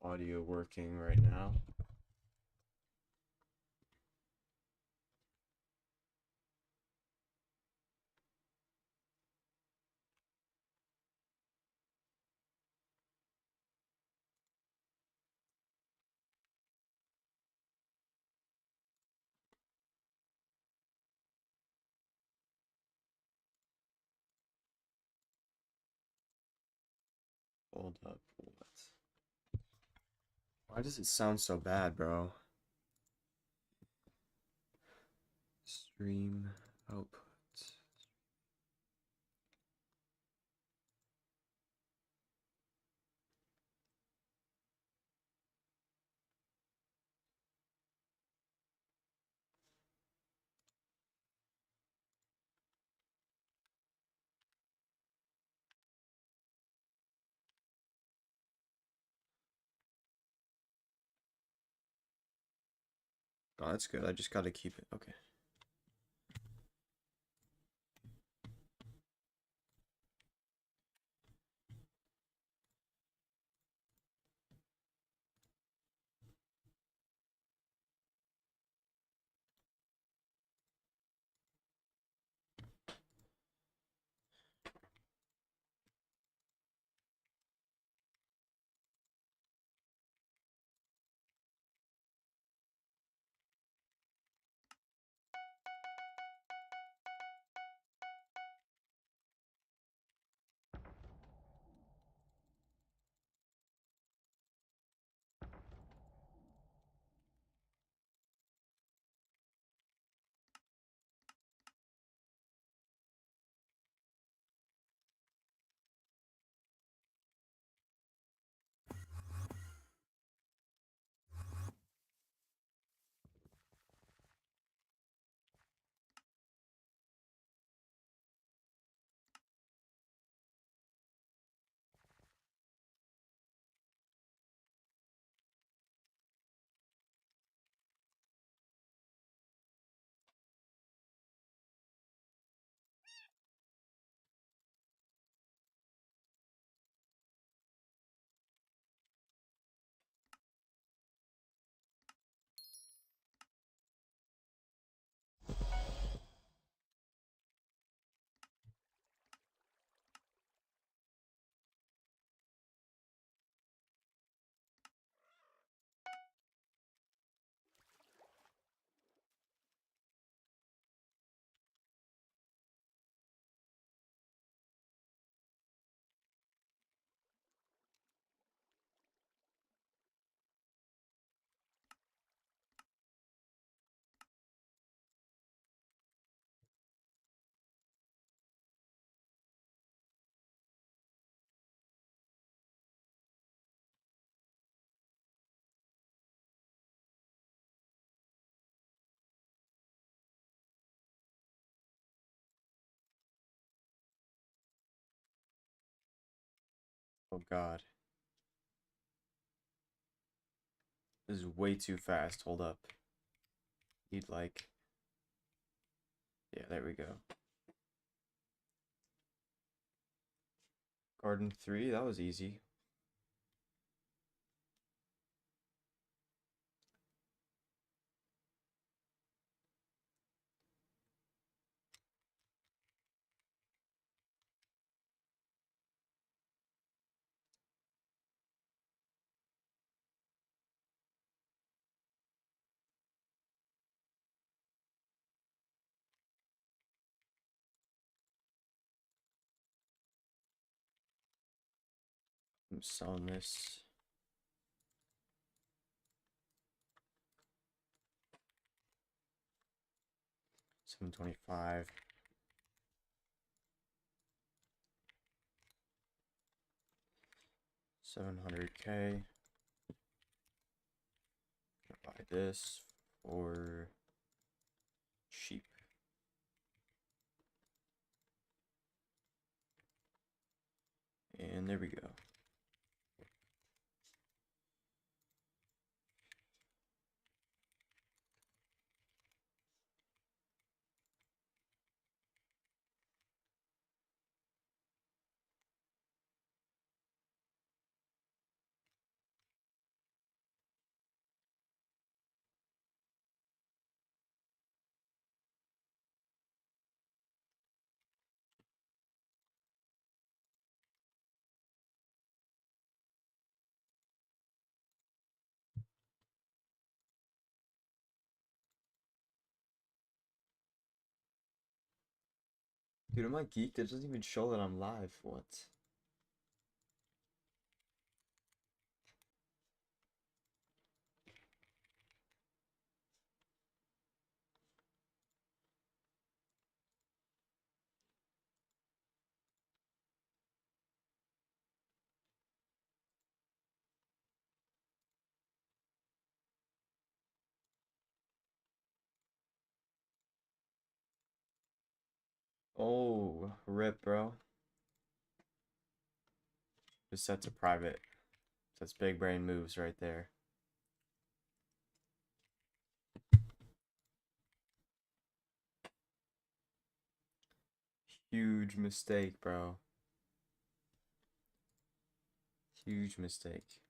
audio working right now. Hold up, what? Why does it sound so bad, bro? Stream output. Oh, that's good. I just gotta keep it. Okay. Oh God. This is way too fast. Hold up. Need like... Yeah, there we go. Garden 3, that was easy. I'm selling this. $725. 700K. Buy this for cheap. And there we go. Dude, am I geeked? It doesn't even show that I'm live. What? Oh, rip, bro. Just set to private. That's big brain moves right there. Huge mistake, bro. Huge mistake.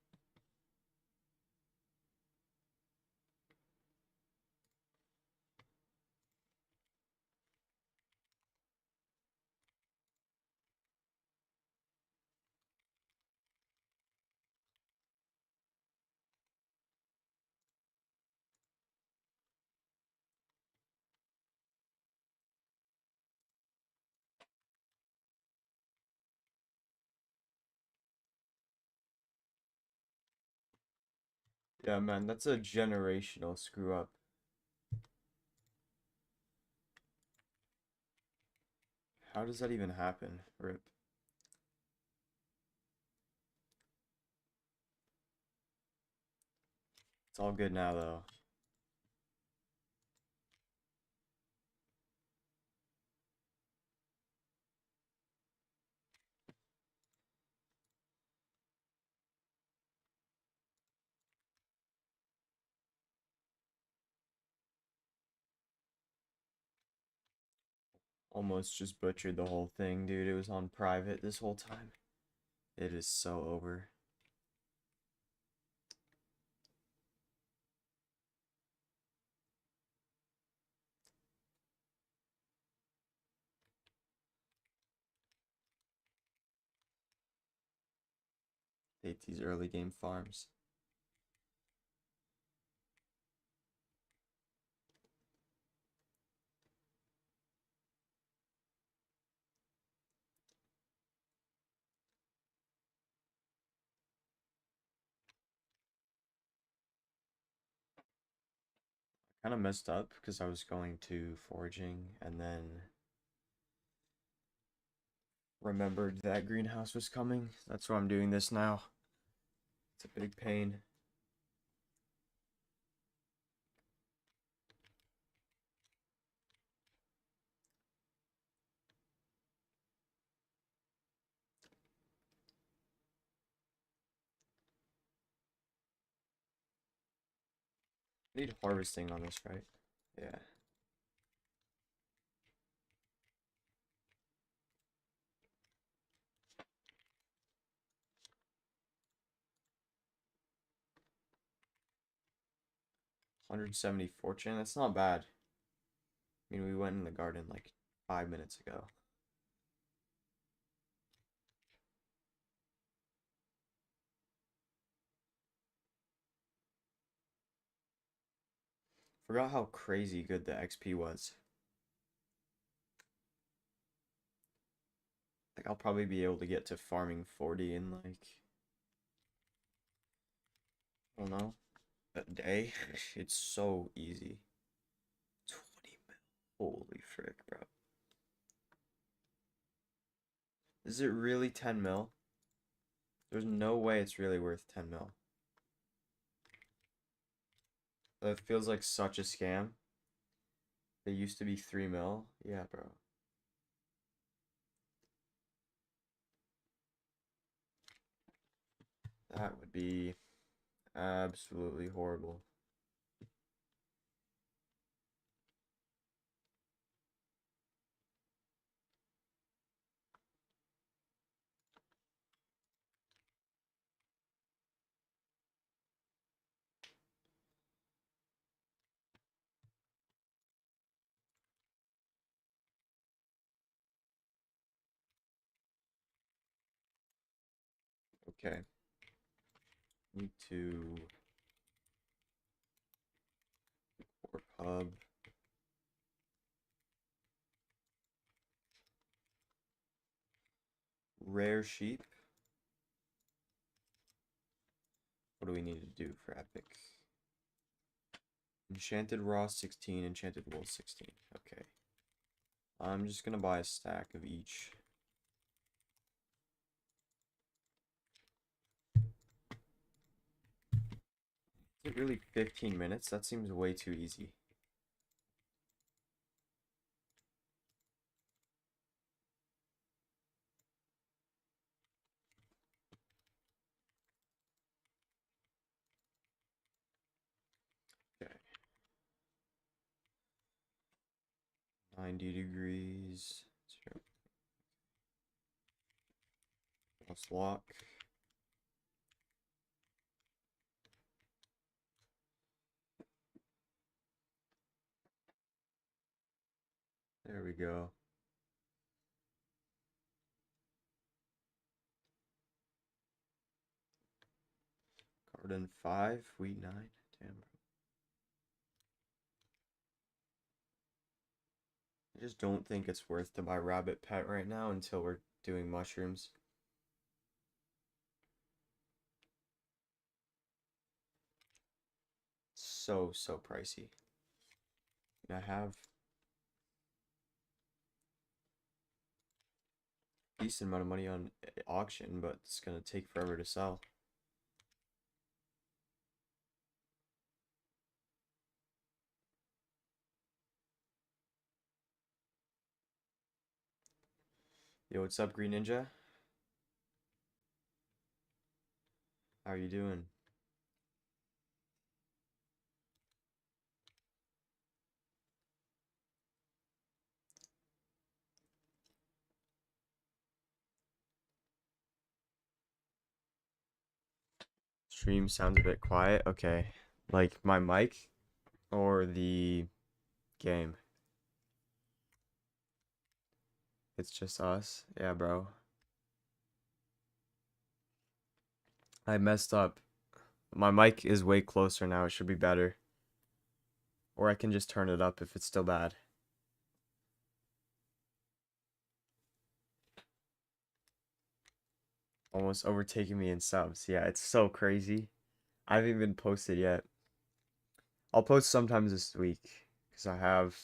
Yeah, man, that's a generational screw up. How does that even happen? Rip. It's all good now, though. Almost just butchered the whole thing, dude. It was on private this whole time. It is so over. Hate these early game farms. Kind of messed up because I was going to foraging and then remembered that greenhouse was coming. That's why I'm doing this now. It's a big pain. Need harvesting on this, right? Yeah. $170 fortune. That's not bad. I mean, we went in the garden like 5 minutes ago. Forgot how crazy good the XP was. Like, I'll probably be able to get to farming 40 in like, I don't know, a day. It's so easy. 20 mil. Holy frick, bro. Is it really 10 mil? There's no way it's really worth 10 mil. That feels like such a scam. They used to be 3 mil. Yeah, bro. That would be absolutely horrible. Okay. Need to work hub. rare sheep. What do we need to do for epic? Enchanted raw 16, enchanted wool 16. Okay. I'm just gonna buy a stack of each. Is it really 15 minutes? That seems way too easy. Okay. 90 degrees. Let's lock. There we go. Garden 5, wheat 9. Damn. I just don't think it's worth to buy rabbit pet right now until we're doing mushrooms. So pricey. And I have a decent amount of money on auction, but it's gonna take forever to sell. Yo, what's up, Green Ninja? How are you doing? Stream sounds a bit quiet. Okay. Like my mic or the game? It's just us. Yeah, bro. I messed up. My mic is way closer now. It should be better. Or I can just turn it up if it's still bad. Almost overtaking me in subs. Yeah, it's so crazy. I haven't even posted yet. I'll post sometimes this week because I have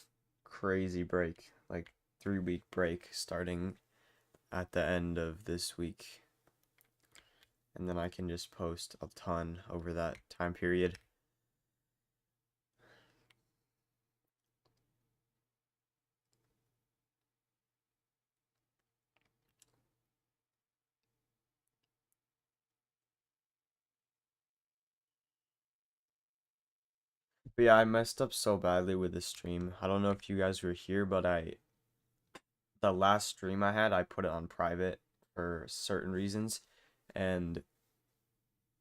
crazy break, like 3-week break starting at the end of this week. And then I can just post a ton over that time period. But yeah, I messed up so badly with the stream. I don't know if you guys were here, but the last stream I had, I put it on private for certain reasons. And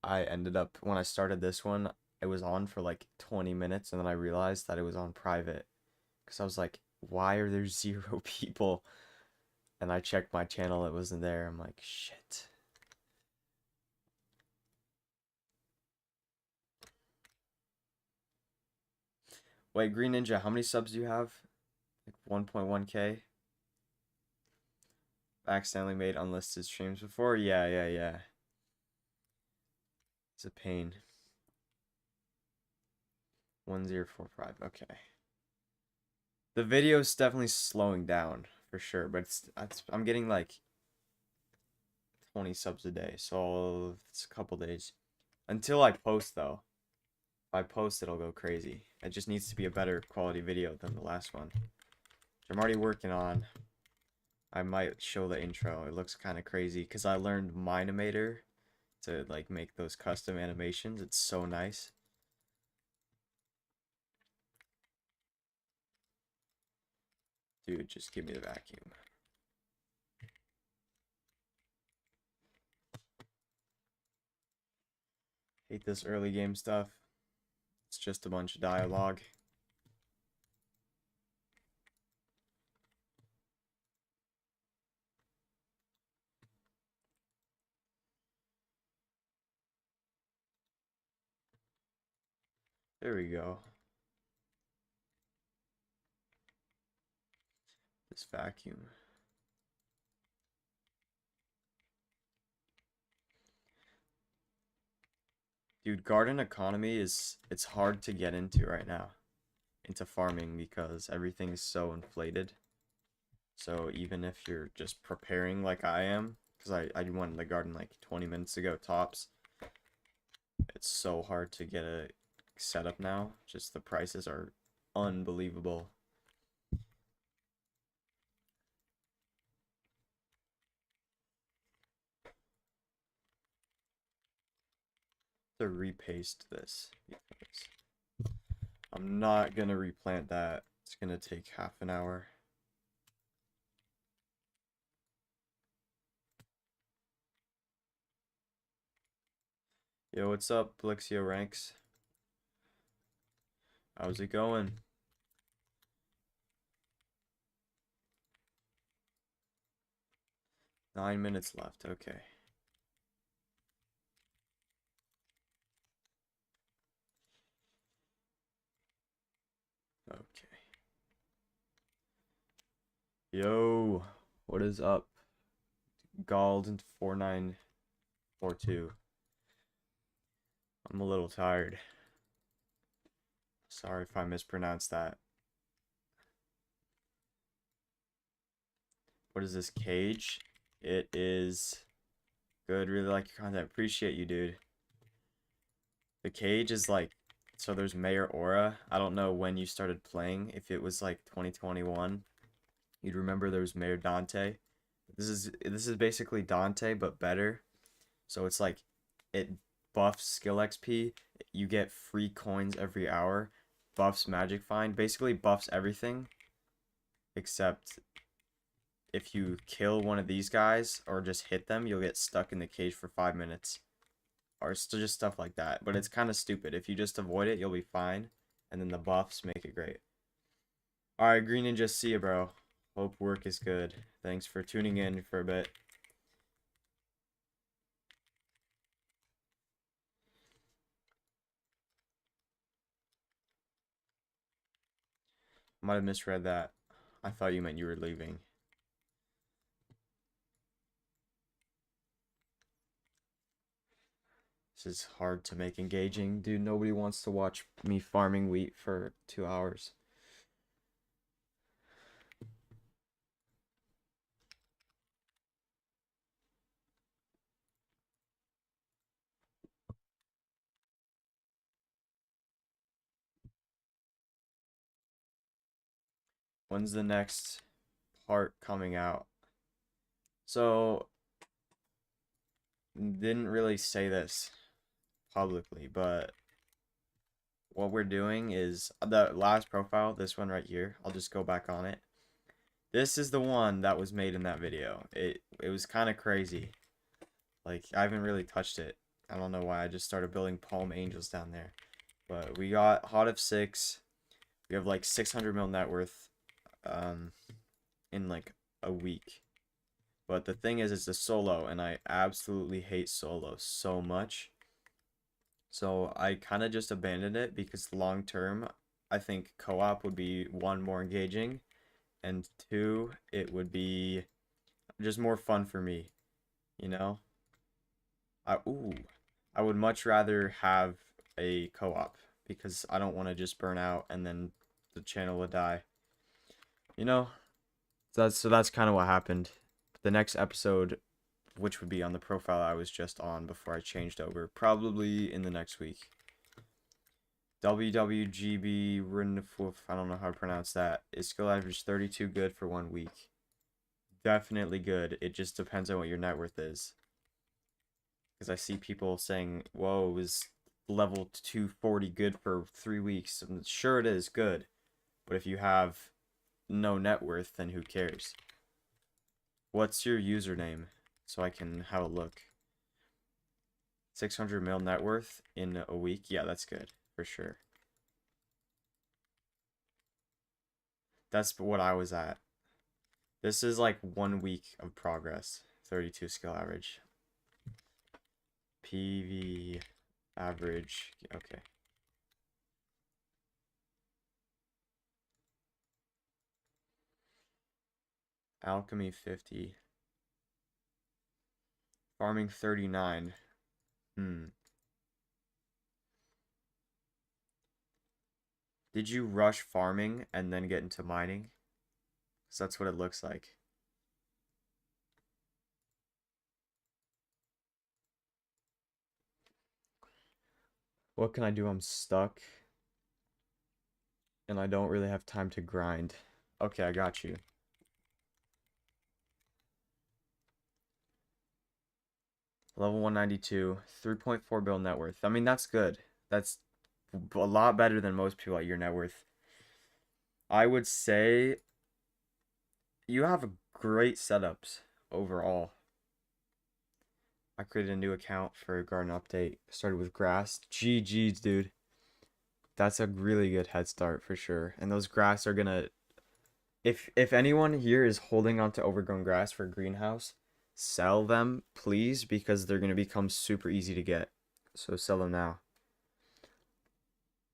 I ended up, when I started this one, it was on for like 20 minutes, and then I realized that it was on private. Because I was like, why are there 0 people? And I checked my channel, it wasn't there. I'm like, shit. Wait, Green Ninja, how many subs do you have? Like 1.1k? Accidentally made unlisted streams before? Yeah. It's a pain. 1045, okay. The video's definitely slowing down, for sure, but I'm getting like 20 subs a day, so it's a couple days. Until I post, though. If I post, it'll go crazy. It just needs to be a better quality video than the last one, which I'm already working on. I might show the intro. It looks kind of crazy, because I learned Minimator to, like, make those custom animations. It's so nice. Dude, just give me the vacuum. Hate this early game stuff. It's just a bunch of dialogue. There we go. This vacuum. Dude, garden economy it's hard to get into right now, into farming because everything is so inflated. So even if you're just preparing like I am, because I went in the garden like 20 minutes ago tops, it's so hard to get a setup now. Just the prices are unbelievable. To repaste this because I'm not gonna replant that. It's gonna take half an hour. Yo, what's up, Blixio Ranks? How's it going? Nine minutes left, okay. Okay. Yo, what is up? Gald 4942. I'm a little tired. Sorry if I mispronounced that. What is this cage? It is good. Really like your content. Appreciate you, dude. The cage is like, so there's Mayor Aura. I don't know when you started playing. If it was like 2021, you'd remember there was Mayor Dante. This is basically Dante but better. So it's like it buffs skill XP. You get free coins every hour. Buffs magic find. Basically buffs everything except if you kill one of these guys or just hit them, you'll get stuck in the cage for 5 minutes. Or just stuff like that. But it's kind of stupid. If you just avoid it, you'll be fine. And then the buffs make it great. Alright, Green Ninja, see ya, bro. Hope work is good. Thanks for tuning in for a bit. Might have misread that. I thought you meant you were leaving. This is hard to make engaging. Dude, nobody wants to watch me farming wheat for 2 hours. When's the next part coming out? So, didn't really say this publicly, but what we're doing is the last profile, this one right here. I'll just go back on it. This is the one that was made in that video. It was kind of crazy. Like, I haven't really touched it. I don't know why I just started building Palm Angels down there. But we got Hot F6. We have like 600 mil net worth in like a week. But the thing is, it's a solo, and I absolutely hate solo so much. So I kind of just abandoned it because long term, I think co-op would be one, more engaging, and two, it would be just more fun for me, you know? I would much rather have a co-op because I don't want to just burn out and then the channel would die. You know? So that's kind of what happened. The next episode, which would be on the profile I was just on before I changed over, probably in the next week. WWGB Rinfoof, I don't know how to pronounce that. Is skill average 32 good for 1 week? Definitely good. It just depends on what your net worth is. Because I see people saying, whoa, is level 240 good for 3 weeks? And sure, it is good. But if you have no net worth, then who cares? What's your username? So I can have a look. 600 mil net worth in a week? Yeah, that's good. For sure. That's what I was at. This is like 1 week of progress. 32 skill average. PV average. Okay. Alchemy 50. Farming 39. Did you rush farming and then get into mining? So that's what it looks like. What can I do? I'm stuck and I don't really have time to grind. Okay, I got you. Level 192, 3.4 bill net worth. I mean, that's good. That's a lot better than most people at your net worth. I would say you have a great setups overall. I created a new account for Garden Update. Started with grass. GG's, dude. That's a really good head start for sure. And those grass are gonna, if anyone here is holding on to overgrown grass for a greenhouse, sell them, please, because they're gonna become super easy to get. So sell them now.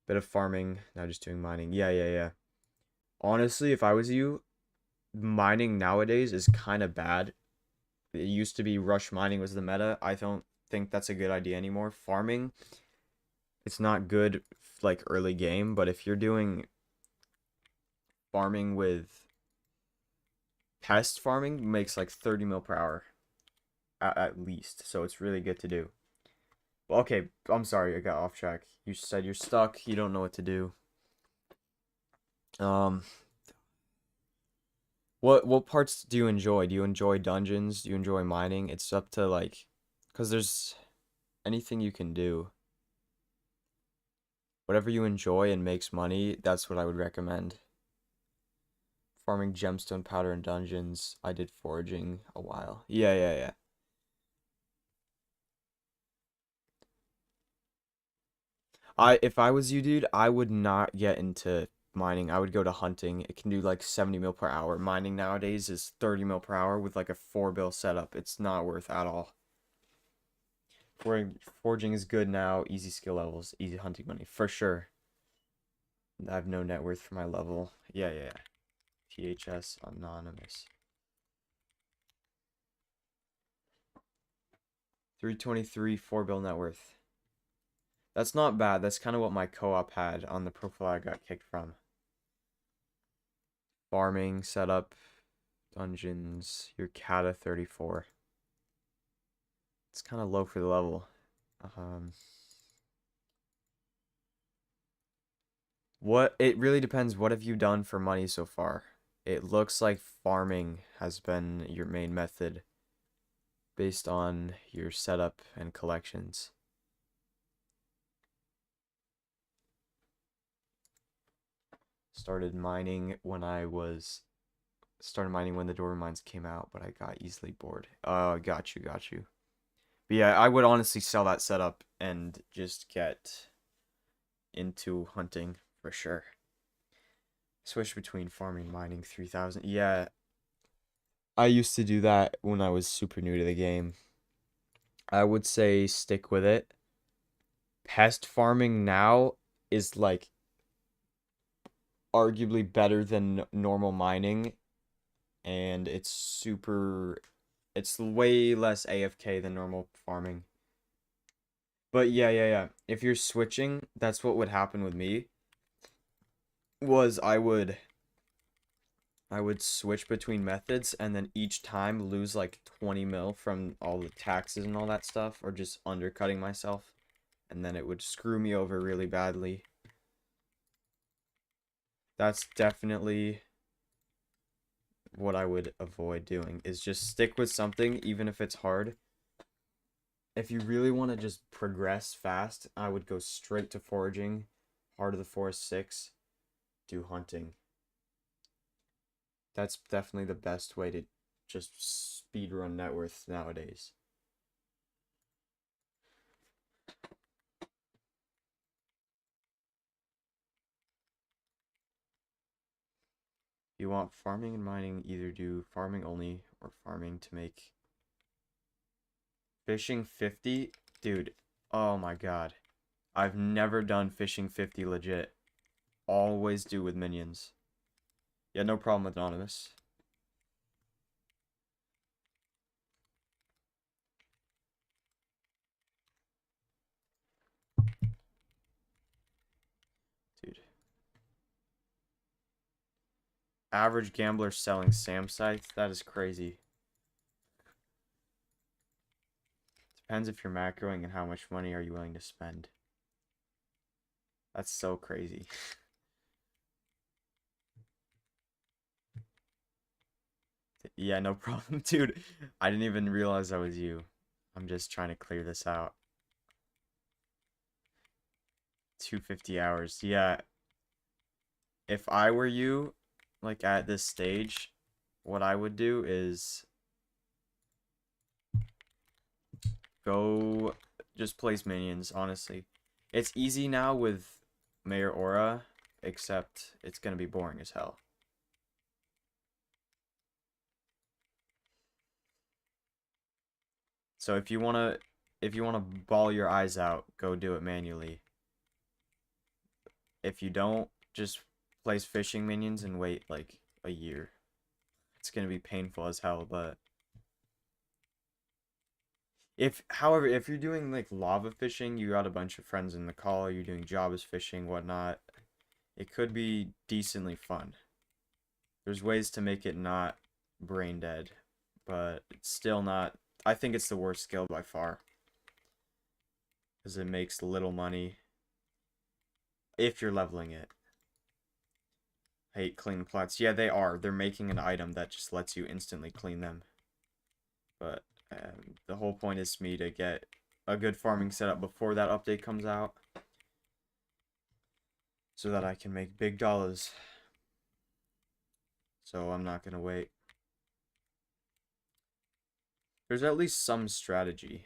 Bit of farming, now just doing mining. Yeah. Honestly, if I was you, mining nowadays is kind of bad. It used to be rush mining was the meta. I don't think that's a good idea anymore. Farming, it's not good like early game, but if you're doing farming with pest farming makes like 30 mil per hour at least. So it's really good to do. Well, okay, I'm sorry, I got off track. You said you're stuck, you don't know what to do. Um, what parts do you enjoy? Do you enjoy dungeons? Do you enjoy mining? It's up to like, cause there's anything you can do. Whatever you enjoy and makes money, that's what I would recommend. Farming gemstone powder in dungeons. I did foraging a while. Yeah. If I was you, dude, I would not get into mining. I would go to hunting. It can do like 70 mil per hour. Mining nowadays is 30 mil per hour with like a 4 bill setup. It's not worth at all. Foraging is good now. Easy skill levels, easy hunting money for sure. I have no net worth for my level. Yeah. PHS anonymous. 323 4 bill net worth. That's not bad. That's kind of what my co-op had on the profile I got kicked from. Farming setup, dungeons, your Kata 34. It's kind of low for the level. It really depends. What have you done for money so far? It looks like farming has been your main method based on your setup and collections. Started mining when the Door Mines came out, but I got easily bored. Oh, got you. But yeah, I would honestly sell that setup and just get into hunting for sure. Switch between farming, mining, 3,000. Yeah, I used to do that when I was super new to the game. I would say stick with it. Pest farming now is like arguably better than normal mining, and it's way less AFK than normal farming. But yeah. If you're switching, that's what would happen with me. Was I would switch between methods and then each time lose like 20 mil from all the taxes and all that stuff, or just undercutting myself, and then it would screw me over really badly. That's definitely what I would avoid doing, is just stick with something even if it's hard. If you really want to just progress fast, I would go straight to foraging, Heart of the Forest 6, do hunting. That's definitely the best way to just speed run net worth nowadays. You want farming and mining, either do farming only or farming to make fishing 50. Dude, oh my god. I've never done fishing 50 legit. Always do with minions. Yeah, no problem with anonymous. Dude. Average gambler selling SAM sites? That is crazy. Depends if you're macroing and how much money are you willing to spend. That's so crazy. Yeah, no problem, dude. I didn't even realize that was you. I'm just trying to clear this out. 250 hours. Yeah, if I were you, like at this stage, what I would do is go just place minions, honestly. It's easy now with Mayor Aura, except it's gonna be boring as hell. So if you wanna ball your eyes out, go do it manually. If you don't, just place fishing minions and wait like a year. It's gonna be painful as hell, but however, if you're doing like lava fishing, you got a bunch of friends in the call, you're doing Jabba's fishing, whatnot, it could be decently fun. There's ways to make it not brain dead, but it's still not. I think it's the worst skill by far, because it makes little money if you're leveling it. I hate clean plots. Yeah, they are. They're making an item that just lets you instantly clean them. But the whole point is me to get a good farming setup before that update comes out, so that I can make big dollars. So I'm not gonna wait. There's at least some strategy.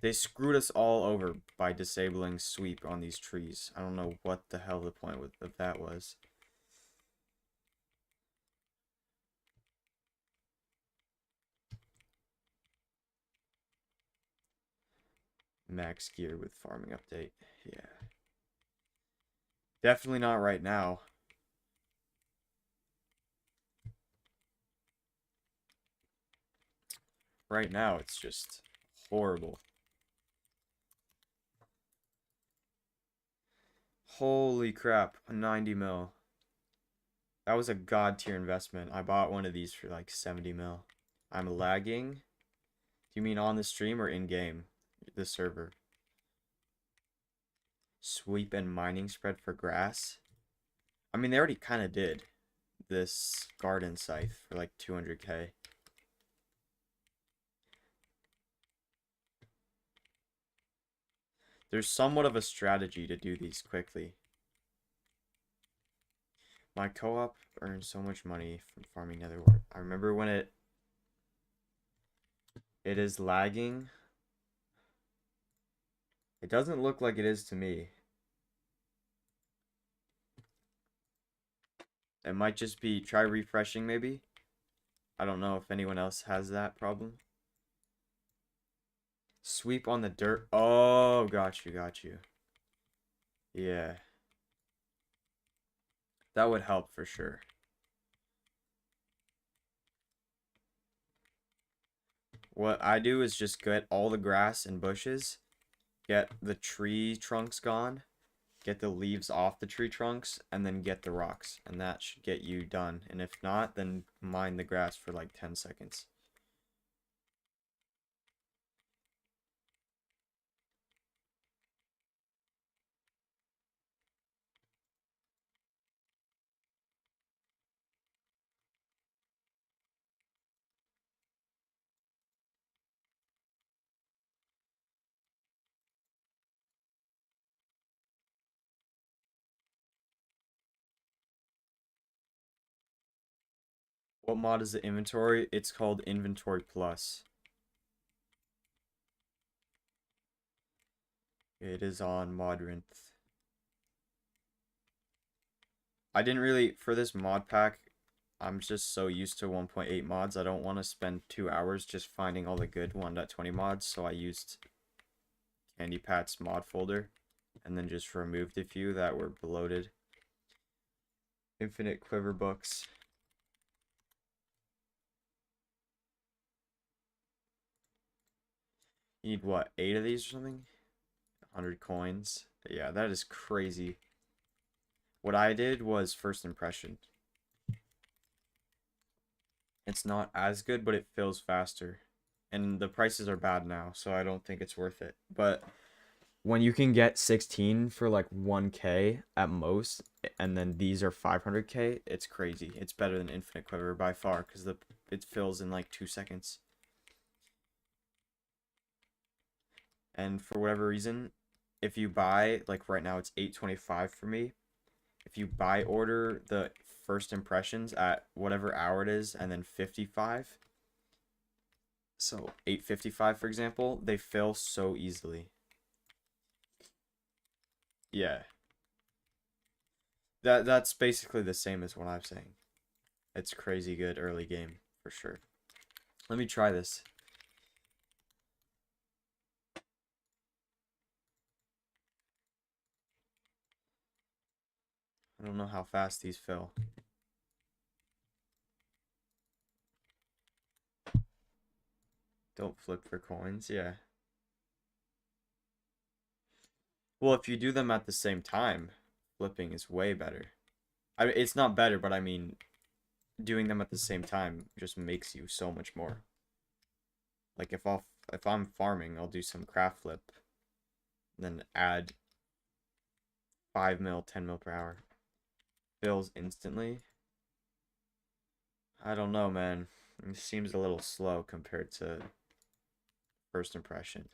They screwed us all over by disabling sweep on these trees. I don't know what the hell the point of that was. Max gear with farming update. Yeah. Definitely not right now. Right now, it's just horrible. Holy crap, 90 mil. That was a god tier investment. I bought one of these for like 70 mil. I'm lagging. Do you mean on the stream or in game? The server. Sweep and mining spread for grass. I mean, they already kind of did this garden scythe for like 200k. There's somewhat of a strategy to do these quickly. My co-op earned so much money from farming netherwort. I remember when it is lagging. It doesn't look like it is to me. It might just be try refreshing maybe. I don't know if anyone else has that problem. Sweep on the dirt. Oh, got you, got you. Yeah. That would help for sure. What I do is just get all the grass and bushes, get the tree trunks gone, get the leaves off the tree trunks, and then get the rocks. And that should get you done. And if not, then mine the grass for like 10 seconds. What mod is the inventory? It's called Inventory Plus. It is on Modrinth. I didn't really, for this mod pack, I'm just so used to 1.8 mods, I don't want to spend 2 hours just finding all the good 1.20 mods, so I used Candy Pat's mod folder, and then just removed a few that were bloated. Infinite Quiver Books. You need what, 8 of these or something? 100 coins. Yeah, that is crazy. What I did was first impression. It's not as good, but it fills faster. And the prices are bad now, so I don't think it's worth it. But when you can get 16 for like 1K at most, and then these are 500K, it's crazy. It's better than Infinite Quiver by far, because it fills in like 2 seconds. And for whatever reason, if you buy, like right now it's 825 for me. If you buy order the first impressions at whatever hour it is, and then 55, so 8:55 for example, they fill so easily. Yeah. That's basically the same as what I'm saying. It's crazy good early game for sure. Let me try this. I don't know how fast these fill. Don't flip for coins, yeah. Well, if you do them at the same time, flipping is way better. It's not better, but I mean, doing them at the same time just makes you so much more. Like if I'm farming, I'll do some craft flip, then add 5 mil, 10 mil per hour. Fills instantly. I don't know, man. It seems a little slow compared to first impression.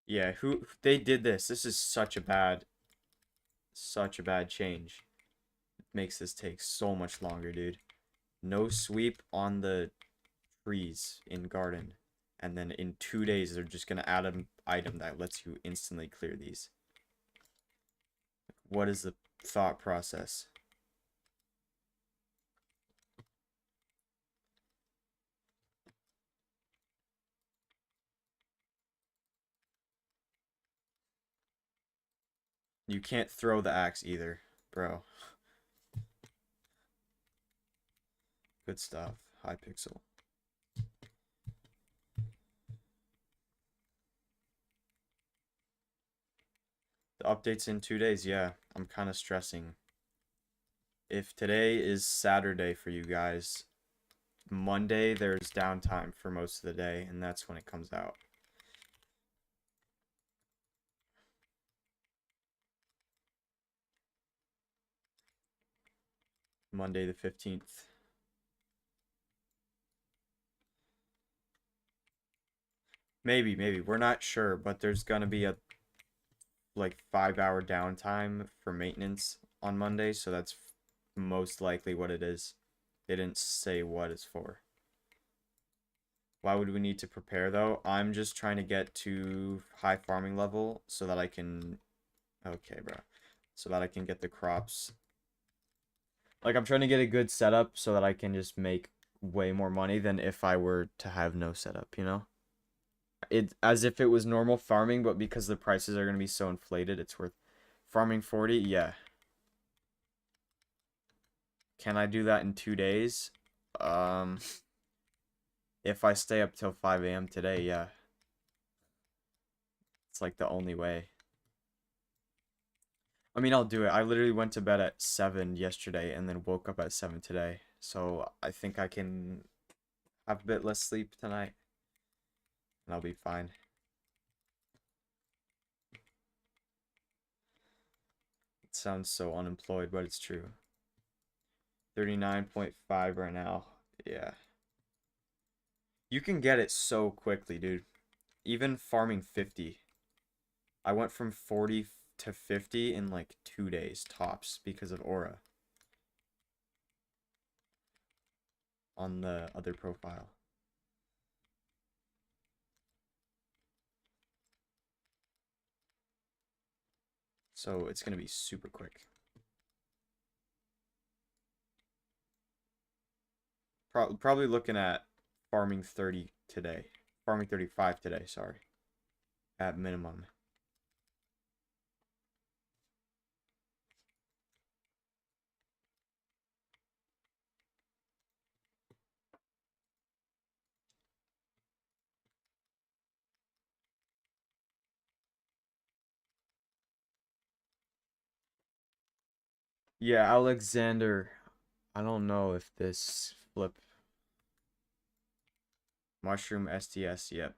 Yeah, who they did this. This is such a bad change. It makes this take so much longer, dude. No sweep on the trees in garden. And then in 2 days, they're just gonna add an item that lets you instantly clear these. What is the thought process? You can't throw the axe either, bro. Good stuff. Hypixel. The update's in 2 days, yeah. I'm kind of stressing. If today is Saturday for you guys, Monday there's downtime for most of the day, and that's when it comes out. Monday the 15th. Maybe. We're not sure, but there's gonna be a like 5 hour downtime for maintenance on Monday, so that's most likely what it is. They didn't say what it's for. Why would we need to prepare though? I'm just trying to get to high farming level so that I can okay, bro. So that I can get the crops. Like I'm trying to get a good setup so that I can just make way more money than if I were to have no setup, you know? It as if it was normal farming, but because the prices are going to be so inflated, it's worth farming 40. Yeah. Can I do that in 2 days? Um, if I stay up till 5 a.m. today, yeah. It's like the only way. I mean, I'll do it. I literally went to bed at 7 yesterday and then woke up at 7 today. So I think I can have a bit less sleep tonight and I'll be fine. It sounds so unemployed, but it's true. 39.5 right now. Yeah. You can get it so quickly, dude. Even farming 50. I went from 40 to 50 in like 2 days tops because of Aura on the other profile. So it's going to be super quick. Probably looking at farming 30 today. Farming 35 today, sorry. At minimum. Yeah, Alexander. I don't know if this flip mushroom STS, yep.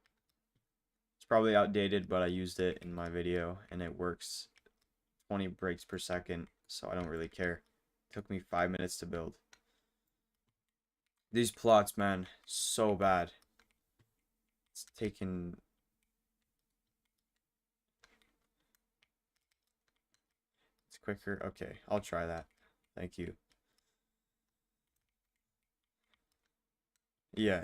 It's probably outdated, but I used it in my video and it works 20 breaks per second, so I don't really care. It took me 5 minutes to build. These plots, man, so bad. It's taking... It's quicker. Okay, I'll try that. Thank you. Yeah.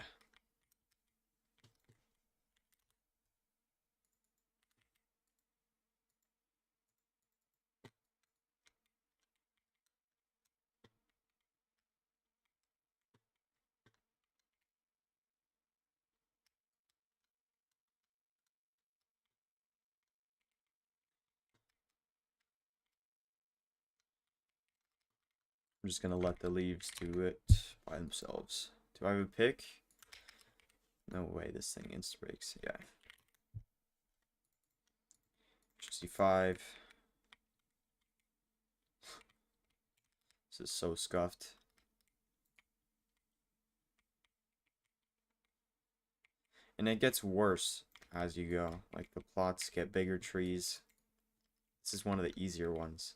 I'm just gonna let the leaves do it by themselves. Do I have a pick? No way, this thing insta breaks. Yeah. 65. This is so scuffed. And it gets worse as you go. Like the plots get bigger trees. This is one of the easier ones.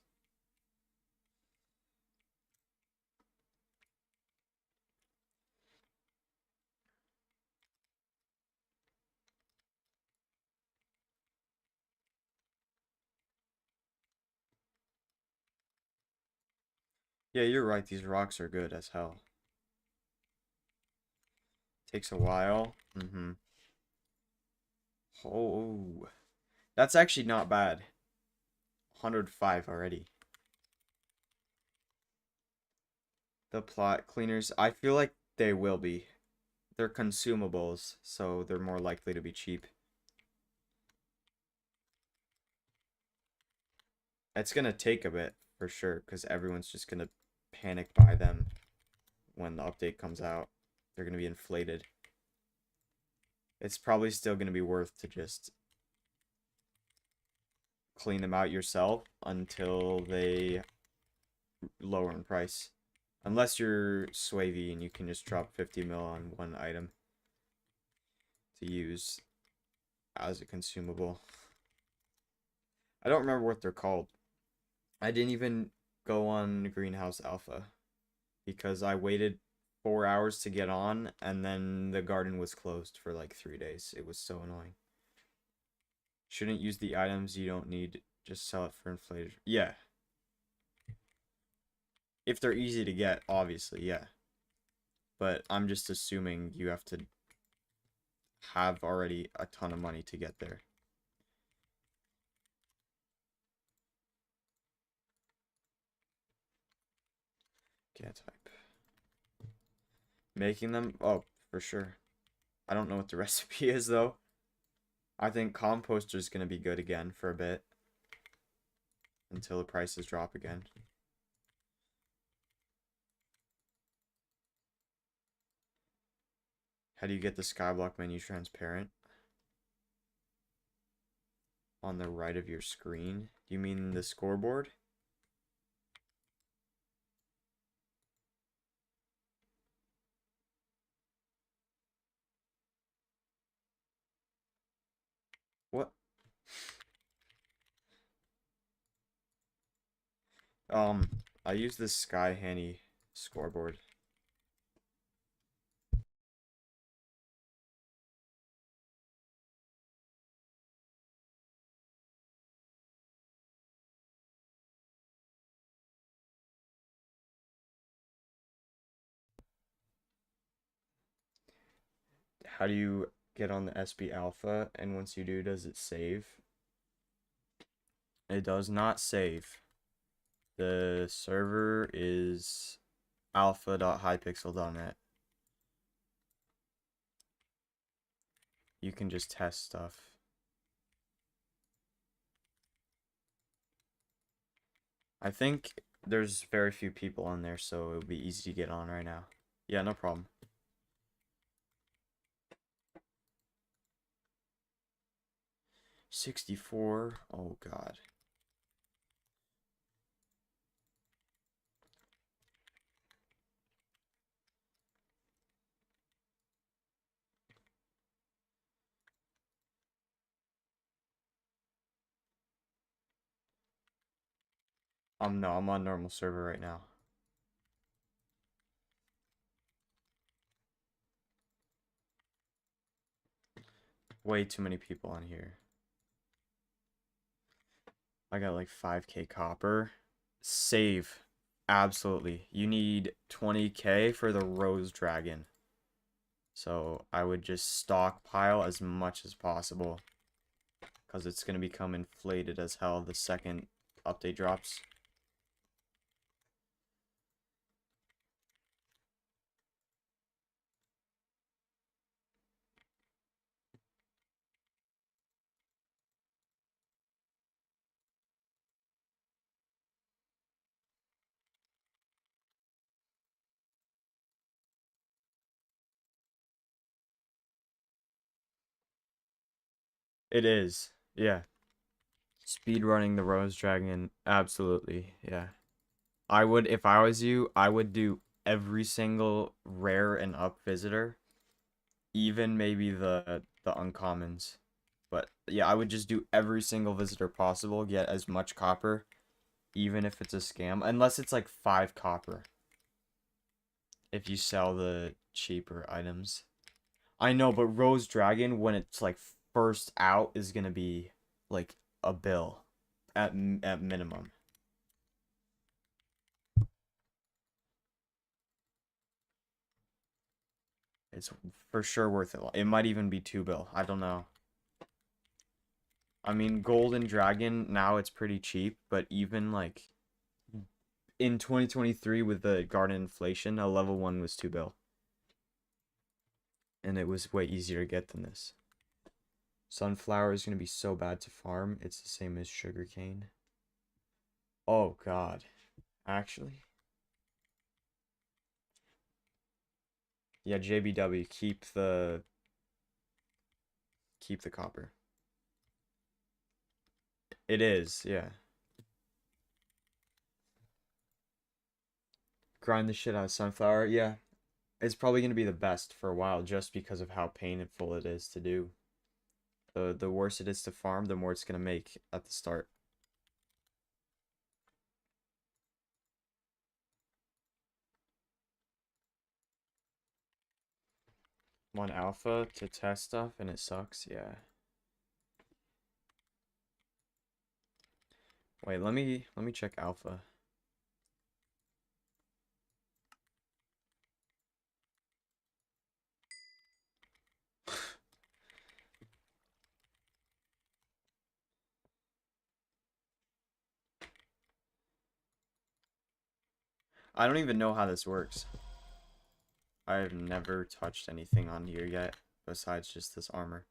Yeah, you're right. These rocks are good as hell. Takes a while. Mm-hmm. Oh, that's actually not bad. 105 already. The plot cleaners, I feel like they will be. They're consumables, so they're more likely to be cheap. It's gonna take a bit, for sure, because everyone's just gonna panic buy them when the update comes out. They're gonna be inflated. It's probably still gonna be worth to just clean them out yourself until they lower in price. Unless you're Swavy and you can just drop 50 mil on one item to use as a consumable. I don't remember what they're called. I didn't even go on Greenhouse Alpha because I waited 4 hours to get on and then the garden was closed for like 3 days. It was so annoying. Shouldn't use the items you don't need. Just sell it for inflated. Yeah. If they're easy to get, obviously, yeah. But I'm just assuming you have to have already a ton of money to get there. Can't type. Making them? Oh, for sure. I don't know what the recipe is, though. I think composter is going to be good again for a bit. Until the prices drop again. How do you get the Skyblock menu transparent? On the right of your screen? Do you mean the scoreboard? What? I use this Sky Handy scoreboard. How do you get on the SB Alpha? And once you do, does it save? It does not save. The server is alpha.hypixel.net. you can just test stuff. I think there's very few people on there, so it would be easy to get on right now. Yeah, no problem. $64. Oh God. No, I'm on normal server right now. Way too many people on here. I got like 5k copper. Save. Absolutely. You need 20k for the Rose Dragon. So I would just stockpile as much as possible. Because it's going to become inflated as hell the second update drops. It is. Yeah. Speedrunning the Rose Dragon. Absolutely. Yeah. I would, if I was you, I would do every single rare and up visitor. Even maybe the uncommons. But yeah, I would just do every single visitor possible, get as much copper, even if it's a scam. Unless it's like 5 copper. If you sell the cheaper items. I know, but Rose Dragon, when it's like first out, is gonna be like a bill at minimum. It's for sure worth it. It might even be 2 bill. I don't know. I mean, Golden Dragon, now it's pretty cheap, but even like in 2023 with the garden inflation, a level 1 was 2 bill. And it was way easier to get than this. Sunflower is going to be so bad to farm. It's the same as sugarcane. Oh, God. Actually? Yeah, JBW, keep the copper. It is, yeah. Grind the shit out of sunflower, yeah. It's probably going to be the best for a while just because of how painful it is to do. The worse it is to farm, the more it's going to make at the start. I'm on alpha to test stuff and it sucks, yeah. Wait, let me check alpha. I don't even know how this works. I've never touched anything on here yet besides just this armor.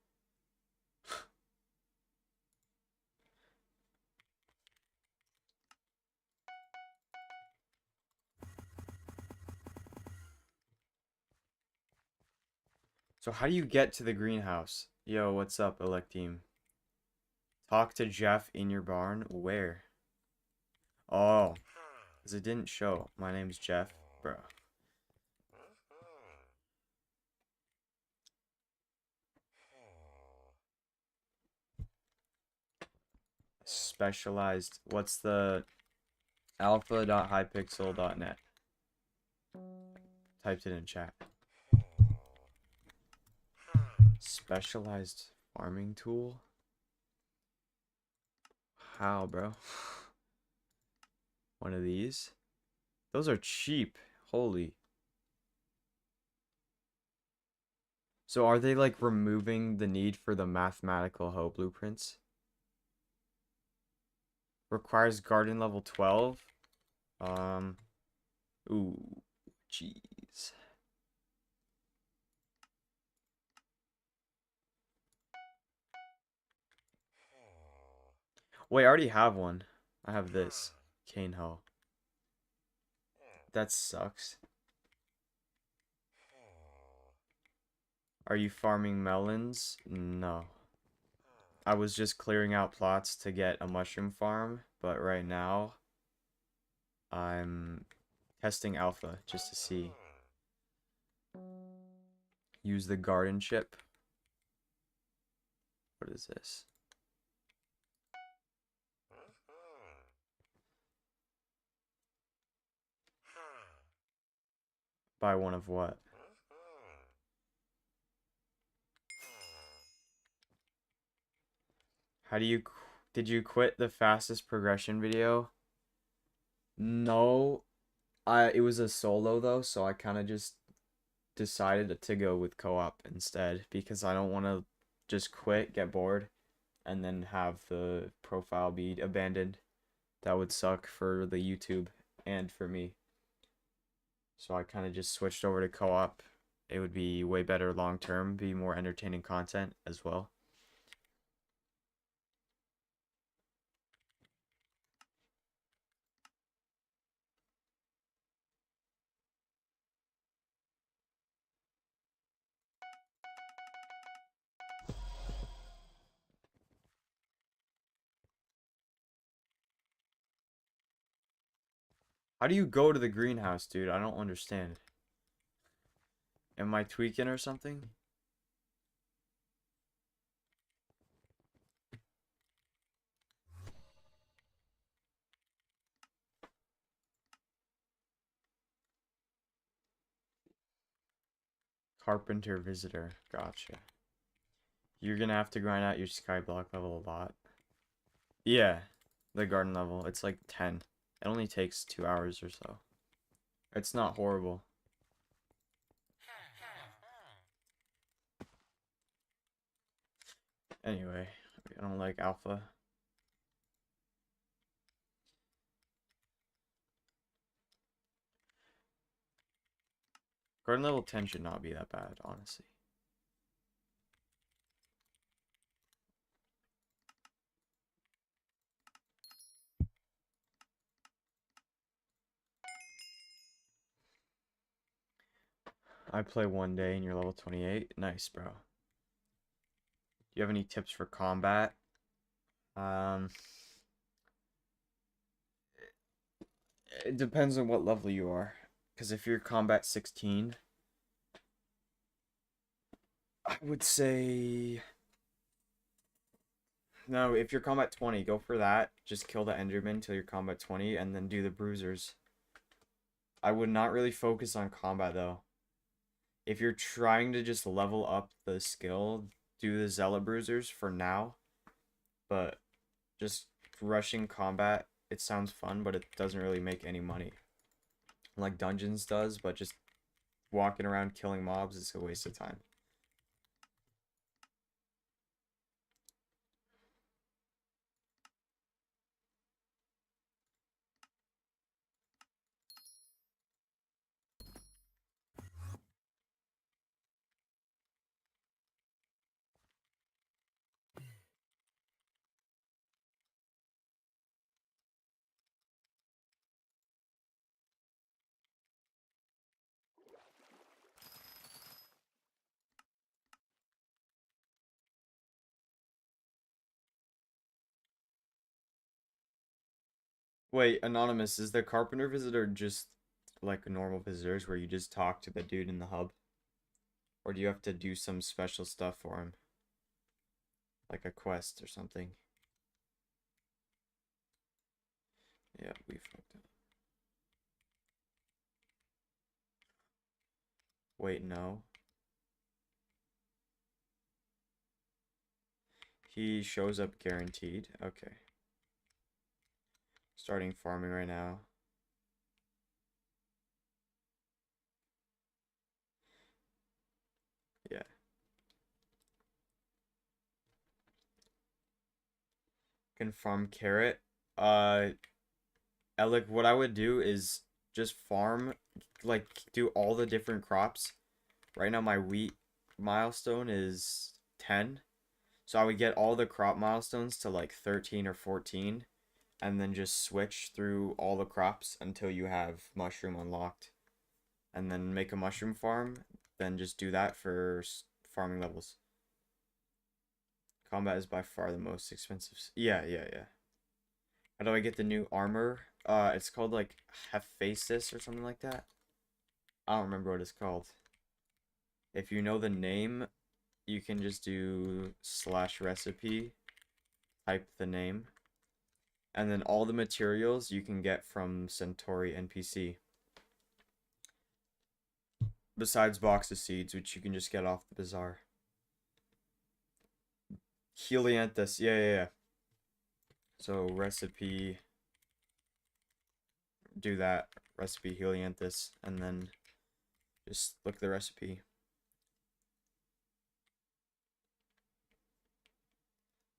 So how do you get to the greenhouse? Yo, what's up, Elect Team? Talk to Jeff in your barn? Where? Oh, because it didn't show. My name's Jeff, bro. Specialized. What's the alpha.hypixel.net? Typed it in chat. Specialized farming tool? How, bro? One of these? Those are cheap. Holy. So are they like removing the need for the mathematical hoe blueprints? Requires garden level 12. Ooh, jeez. Wait, I already have one. I have this. Cane hoe. That sucks. Are you farming melons? No. I was just clearing out plots to get a mushroom farm, but right now I'm testing alpha just to see. Use the garden chip. What is this? Buy one of what? How do you... Did you quit the fastest progression video? No. It was a solo though, so I kind of just decided to go with co-op instead because I don't want to just quit, get bored, and then have the profile be abandoned. That would suck for the YouTube and for me. So I kind of just switched over to co-op. It would be way better long term, be more entertaining content as well. How do you go to the greenhouse, dude? I don't understand. Am I tweaking or something? Carpenter visitor. Gotcha. You're gonna have to grind out your skyblock level a lot. Yeah, the garden level. It's like 10. It only takes 2 hours or so. It's not horrible. Anyway, I don't like alpha. Garden level 10 should not be that bad, honestly. I play one day and you're level 28. Nice, bro. Do you have any tips for combat? It depends on what level you are. Because if you're combat 16, I would say... No, if you're combat 20, go for that. Just kill the Enderman till you're combat 20 and then do the bruisers. I would not really focus on combat though. If you're trying to just level up the skill, do the Zealot bruisers for now. But just rushing combat, it sounds fun, but it doesn't really make any money. Like Dungeons does, but just walking around killing mobs is a waste of time. Wait, Anonymous, is the Carpenter visitor just like normal visitors where you just talk to the dude in the hub? Or do you have to do some special stuff for him? Like a quest or something? Yeah, we fucked up. Wait, no. He shows up guaranteed. Okay. Starting farming right now. Yeah. Can farm carrot. Alec, what I would do is just farm, like, do all the different crops. Right now, my wheat milestone is 10. So I would get all the crop milestones to like 13 or 14, and then just switch through all the crops until you have mushroom unlocked, and then make a mushroom farm. Then just do that for farming levels. Combat is by far the most expensive. Yeah, yeah, yeah. How do I get the new armor? It's called like Hephaestus or something like that. I don't remember what it's called. If you know the name, you can just do /recipe, type the name, and then all the materials you can get from Centauri NPC. Besides box of seeds, which you can just get off the bazaar. Helianthus, yeah, yeah, yeah. So recipe, do that, recipe Helianthus, and then just look at the recipe.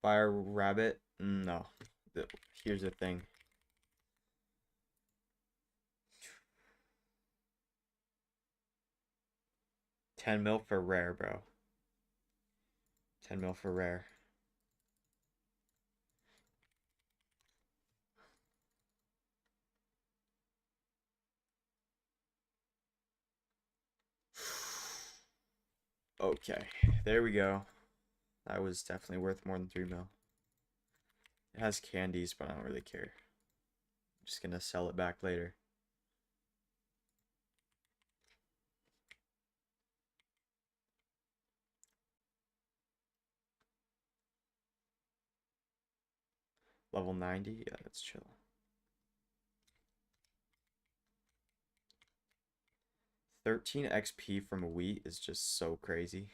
Fire rabbit? No. Here's the thing. $10 mil for rare, bro. 10 mil for rare. Okay, there we go. That was definitely worth more than 3 mil. It has candies, but I don't really care. I'm just gonna sell it back later. Level 90? Yeah, that's chill. 13 XP from wheat is just so crazy.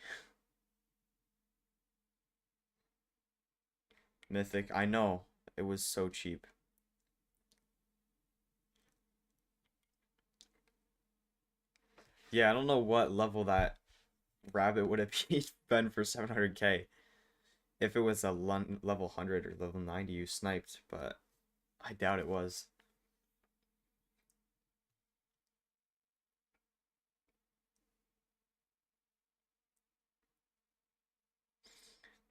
Mythic, I know. It was so cheap. Yeah, I don't know what level that rabbit would have been for 700k. If it was a level 100 or level 90 you sniped, but I doubt it was.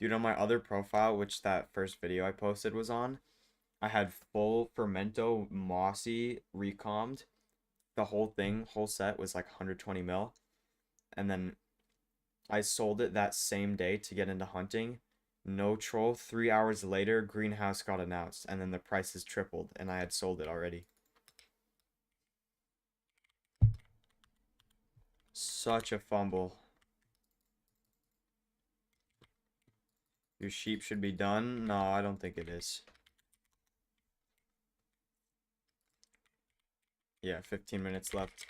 Dude, on my other profile, which that first video I posted was on, I had full Fermento Mossy recommed. The whole thing, whole set was like 120 mil. And then I sold it that same day to get into hunting. No troll. 3 hours later, Greenhouse got announced, and then the prices tripled, and I had sold it already. Such a fumble. Your sheep should be done? No, I don't think it is. Yeah, 15 minutes left.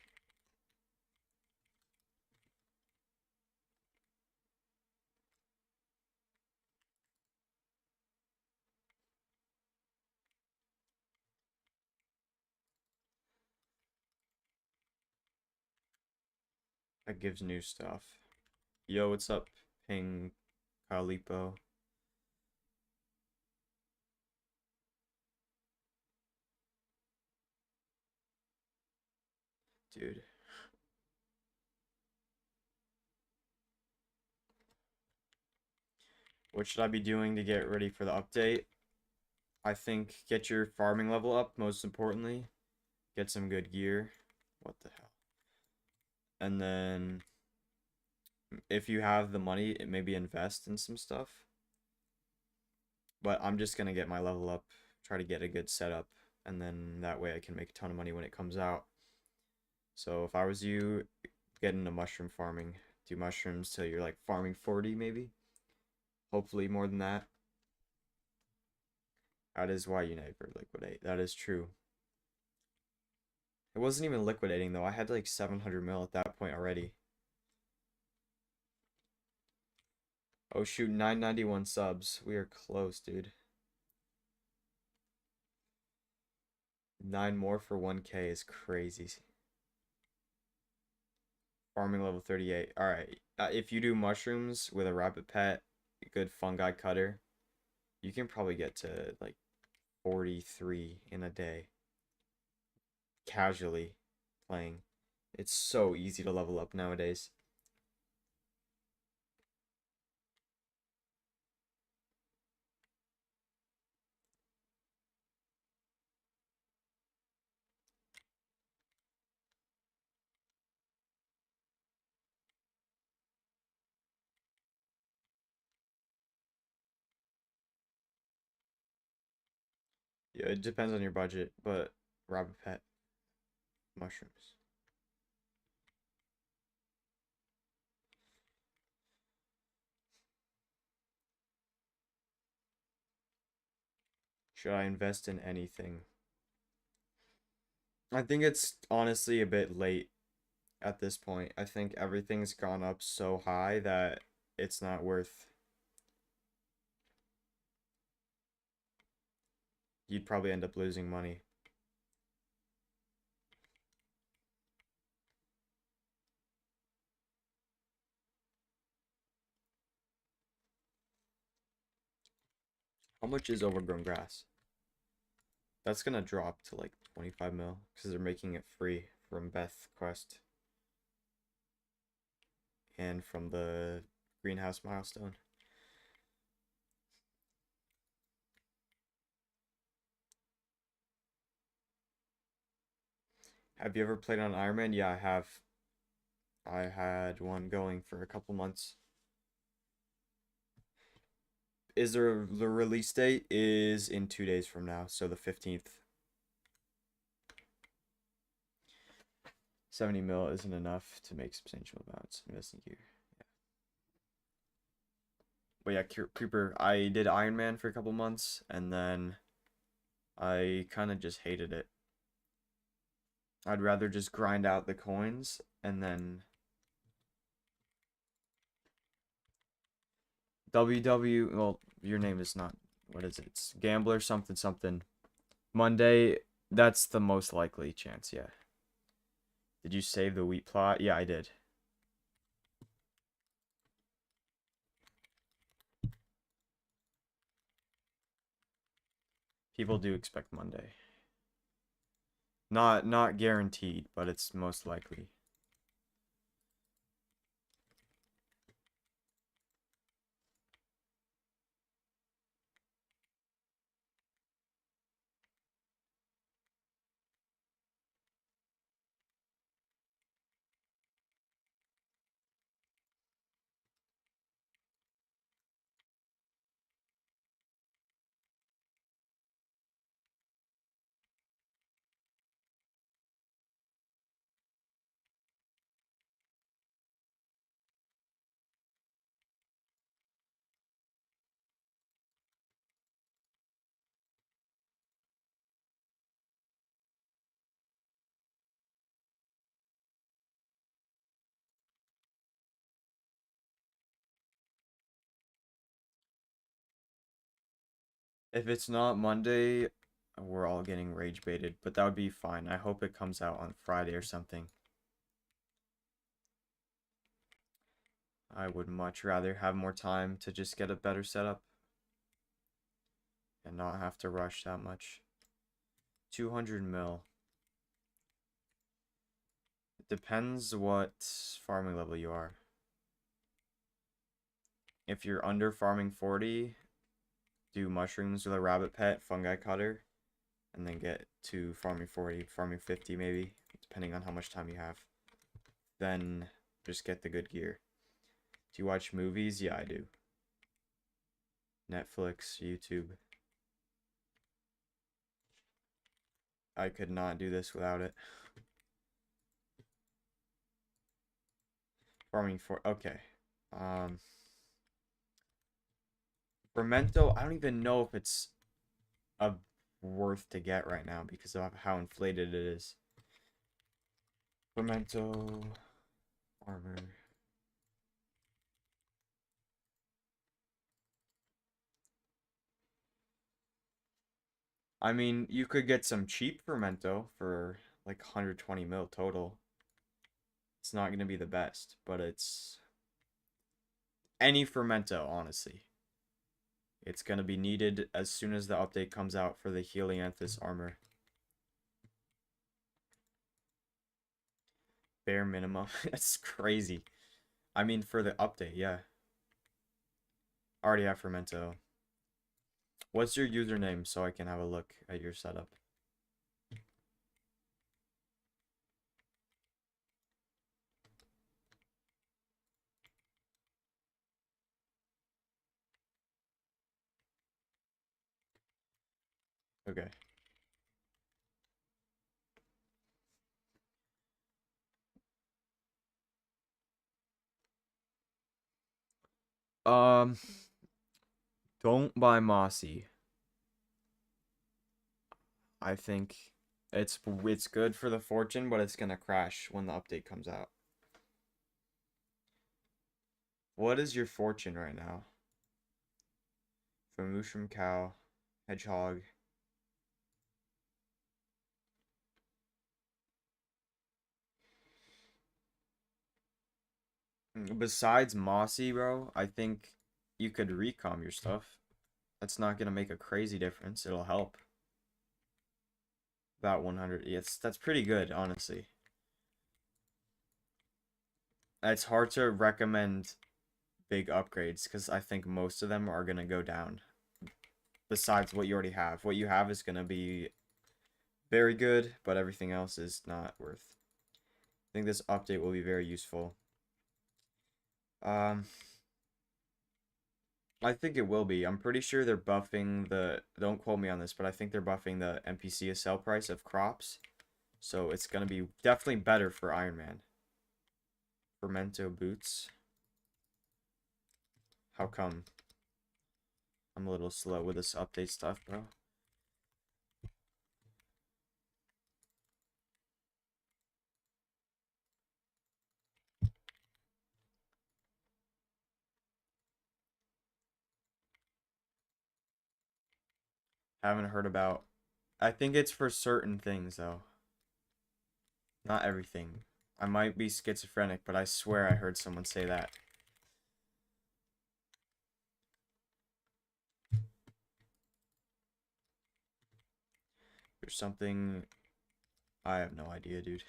That gives new stuff. Yo, what's up, Ping Calipo? Dude. What should I be doing to get ready for the update? I think get your farming level up, most importantly. Get some good gear. What the hell? And then if you have the money, maybe invest in some stuff. But I'm just gonna get my level up, try to get a good setup, and then that way I can make a ton of money when it comes out. So if I was you, get into mushroom farming. Do mushrooms till you're like farming 40 maybe. Hopefully more than that. That is why you never liquidate. That is true. It wasn't even liquidating though. I had like 700 mil at that point already. Oh shoot, 991 subs. We are close, dude. 9 more for 1k is crazy. Farming level 38. Alright. If you do mushrooms with a rabbit pet, a good fungi cutter, you can probably get to like 43 in a day. Casually playing. It's so easy to level up nowadays. Yeah, it depends on your budget, but rabbit pet mushrooms. Should I invest in anything? I think it's honestly a bit late at this point. I think everything's gone up so high that it's not worth. You'd probably end up losing money. How much is overgrown grass? That's gonna drop to like 25 mil because they're making it free from Beth Quest and from the greenhouse milestone. Have you ever played on Iron Man? Yeah, I have. I had one going for a couple months. Is there the release date is in 2 days from now, so the 15th. 70 mil isn't enough to make substantial amounts investing gear. Yeah. But yeah, Creeper, I did Iron Man for a couple months, and then I kind of just hated it. I'd rather just grind out the coins and then well, your name is not, what is it? It's Gambler something something. Monday, that's the most likely chance, yeah. Did you save the wheat plot? Yeah, I did. People do expect Monday. Not guaranteed, but it's most likely. If it's not Monday, we're all getting rage baited, but that would be fine. I hope it comes out on Friday or something. I would much rather have more time to just get a better setup and not have to rush that much. 200 mil. It depends what farming level you are. If you're under farming 40, do mushrooms with a rabbit pet, fungi cutter, and then get to farming 40, farming 50 maybe, depending on how much time you have. Then just get the good gear. Do you watch movies? Yeah, I do. Netflix, YouTube. I could not do this without it. Farming for okay. Fermento, I don't even know if it's a worth to get right now because of how inflated it is. Fermento armor. I mean, you could get some cheap Fermento for like 120 mil total. It's not going to be the best, but it's any Fermento, honestly. It's going to be needed as soon as the update comes out for the Helianthus armor. Bare minimum. That's crazy. I mean, for the update, yeah. Already have Fermento. What's your username so I can have a look at your setup? Okay. Um, don't buy Mossy. I think it's good for the fortune, but it's gonna crash when the update comes out. What is your fortune right now? For mushroom cow, hedgehog. Besides Mossy, bro, I think you could recom your stuff. That's not gonna make a crazy difference. It'll help. About 100. Yes, that's pretty good, honestly. It's hard to recommend big upgrades because I think most of them are gonna go down. Besides what you already have. What you have is gonna be very good, but everything else is not worth. I think this update will be very useful. Um, I think it will be. I'm pretty sure they're buffing the, don't quote me on this, but I think they're buffing the NPC sell price of crops. So it's going to be definitely better for Iron Man. Fermento boots. How come? I'm a little slow with this update stuff, bro. Haven't heard about. I think it's for certain things, though. Not everything. I might be schizophrenic, but I swear I heard someone say that. There's something. I have no idea, dude.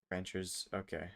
Ranchers. Okay.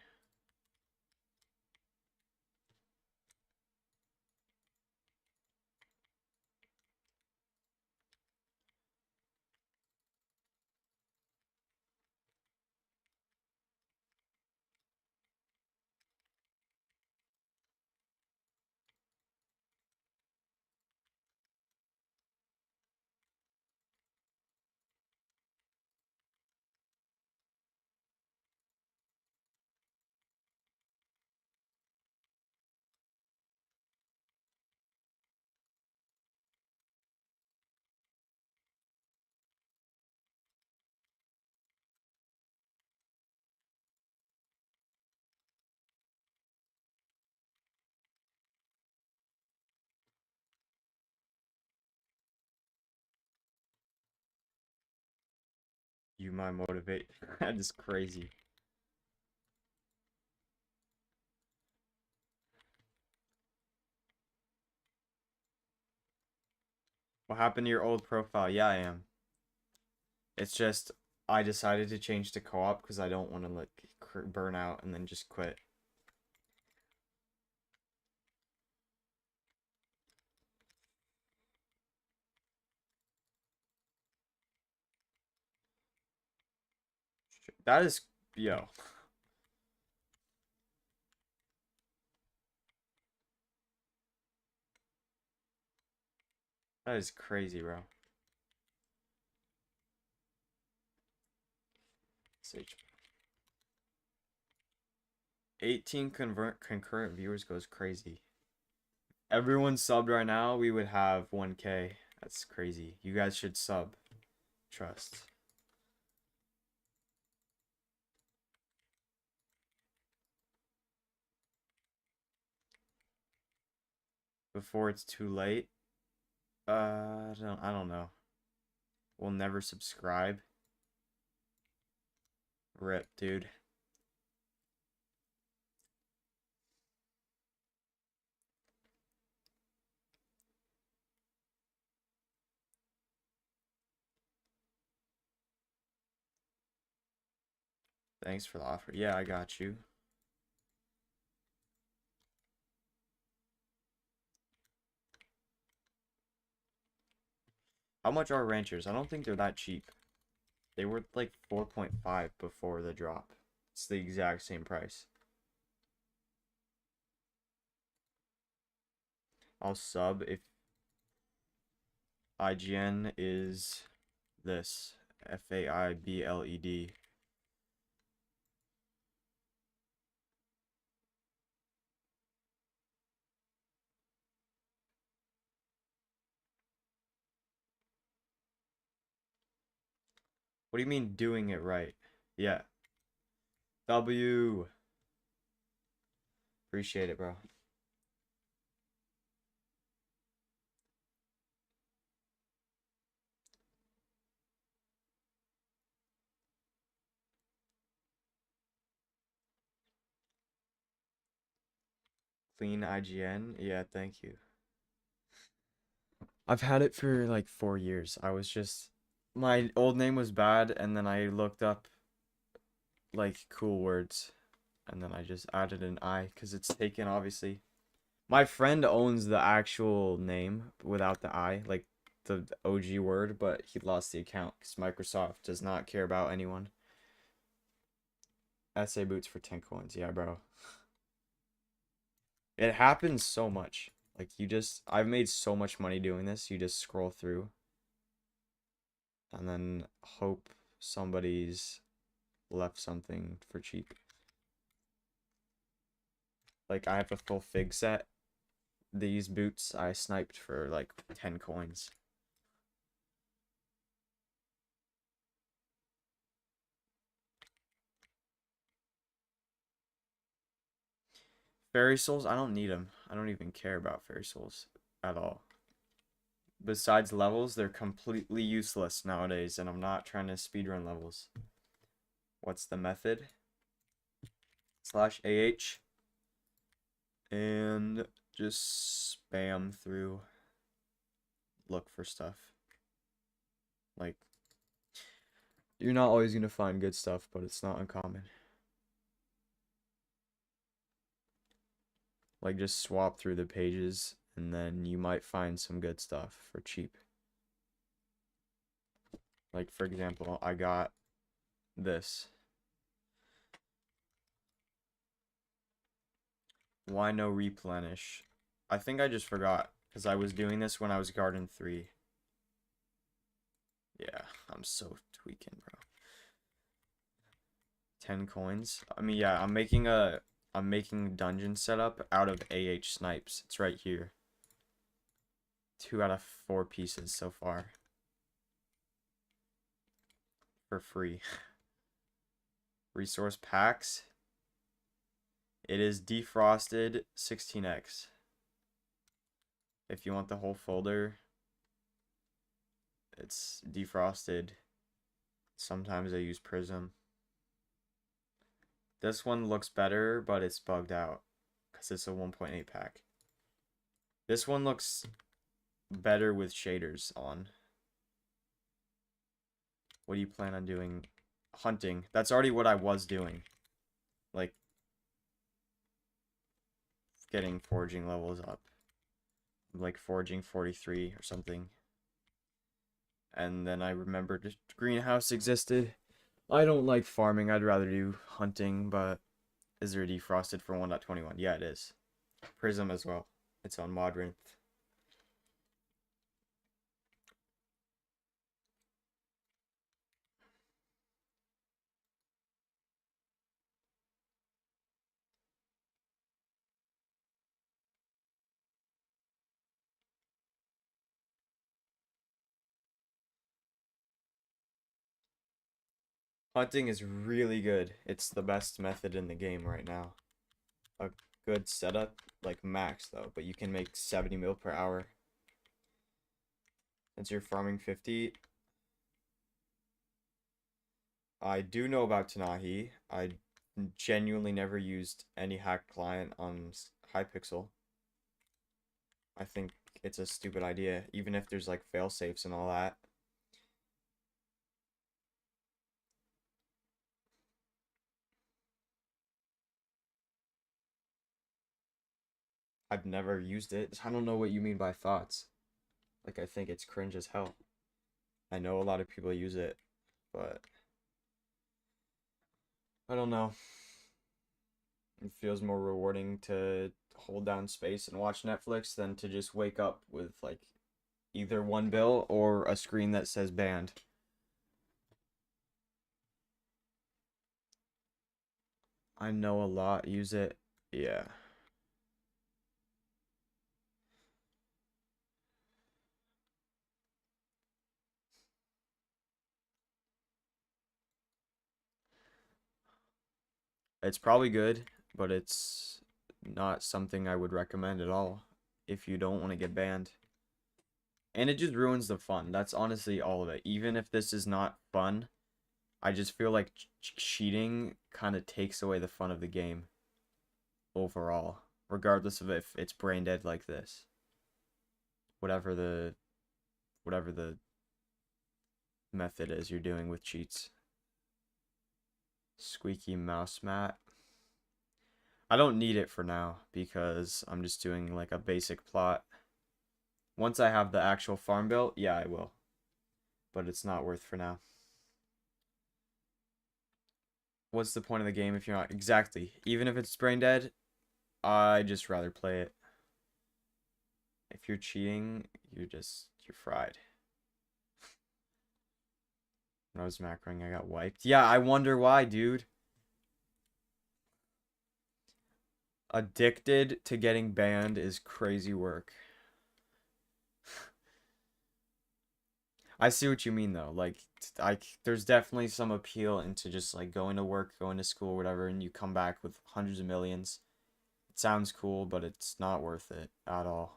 You might motivate. That is crazy. What happened to your old profile? Yeah, I am. It's just I decided to change to co-op because I don't want to like burn out and then just quit. That is, yo, that is crazy, bro. Sage. 18 concurrent viewers goes crazy. Everyone subbed right now, we would have 1K. That's crazy. You guys should sub. Trust. Before it's too late. I don't know. We'll never subscribe. Rip, dude. Thanks for the offer. Yeah, I got you. How much are ranchers? I don't think they're that cheap. They were like 4.5 before the drop. It's the exact same price. I'll sub if IGN is this. FAIBLED. What do you mean doing it right? Yeah. W. Appreciate it, bro. Clean IGN. Yeah, thank you. I've had it for like 4 years. I was just my old name was bad, and then I looked up like cool words, and then I just added an I because it's taken obviously. My friend owns the actual name without the I, like the OG word, but he lost the account because Microsoft does not care about anyone. SA boots for 10 coins. Yeah, bro. It happens so much. Like I've made so much money doing this. You just scroll through and then hope somebody's left something for cheap. Like I have a full fig set. These boots I sniped for like 10 coins. Fairy souls, I don't need them. I don't even care about fairy souls at all. Besides levels, they're completely useless nowadays, and I'm not trying to speedrun levels. What's the method? /AH. And just spam through. Look for stuff. Like, you're not always going to find good stuff, but it's not uncommon. Like, just swap through the pages, and then you might find some good stuff for cheap. Like, for example, I got this. Why no replenish? I think I just forgot, because I was doing this when I was Garden 3. Yeah, I'm so tweaking, bro. 10 coins. I mean, yeah, I'm making dungeon setup out of AH snipes. It's right here. 2 out of 4 pieces so far. For free. Resource packs. It is defrosted 16x. If you want the whole folder, it's defrosted. Sometimes I use Prism. This one looks better, but it's bugged out because it's a 1.8 pack. This one looks better with shaders on. What do you plan on doing? Hunting. That's already what I was doing. Like, getting foraging levels up. Like, foraging 43 or something. And then I remembered greenhouse existed. I don't like farming. I'd rather do hunting, but is there defrosted for 1.21? Yeah, it is. Prism as well. It's on Modrinth. Hunting is really good. It's the best method in the game right now. A good setup, like max though, but you can make 70 mil per hour. Since you're farming 50, I do know about Tanahi. I genuinely never used any hacked client on Hypixel. I think it's a stupid idea, even if there's like fail safes and all that. I've never used it. I don't know what you mean by thoughts. Like, I think it's cringe as hell. I know a lot of people use it, but I don't know. It feels more rewarding to hold down space and watch Netflix than to just wake up with like either one bill or a screen that says banned. I know a lot use it. Yeah. It's probably good, but it's not something I would recommend at all if you don't want to get banned. And it just ruins the fun. That's honestly all of it. Even if this is not fun, I just feel like cheating kind of takes away the fun of the game overall, regardless of if it's brain dead like this. Whatever the method is you're doing with cheats. Squeaky mouse mat. I don't need it for now because I'm just doing like a basic plot. Once I have the actual farm built, yeah, I will. But it's not worth for now. What's the point of the game if you're not... Exactly. Even if it's brain dead, I just rather play it. If you're cheating, you're fried. When I was macroing, I got wiped. Yeah, I wonder why, dude. Addicted to getting banned is crazy work. I see what you mean though. Like, there's definitely some appeal into just like going to work, going to school, whatever, and you come back with hundreds of millions. It sounds cool, but it's not worth it at all.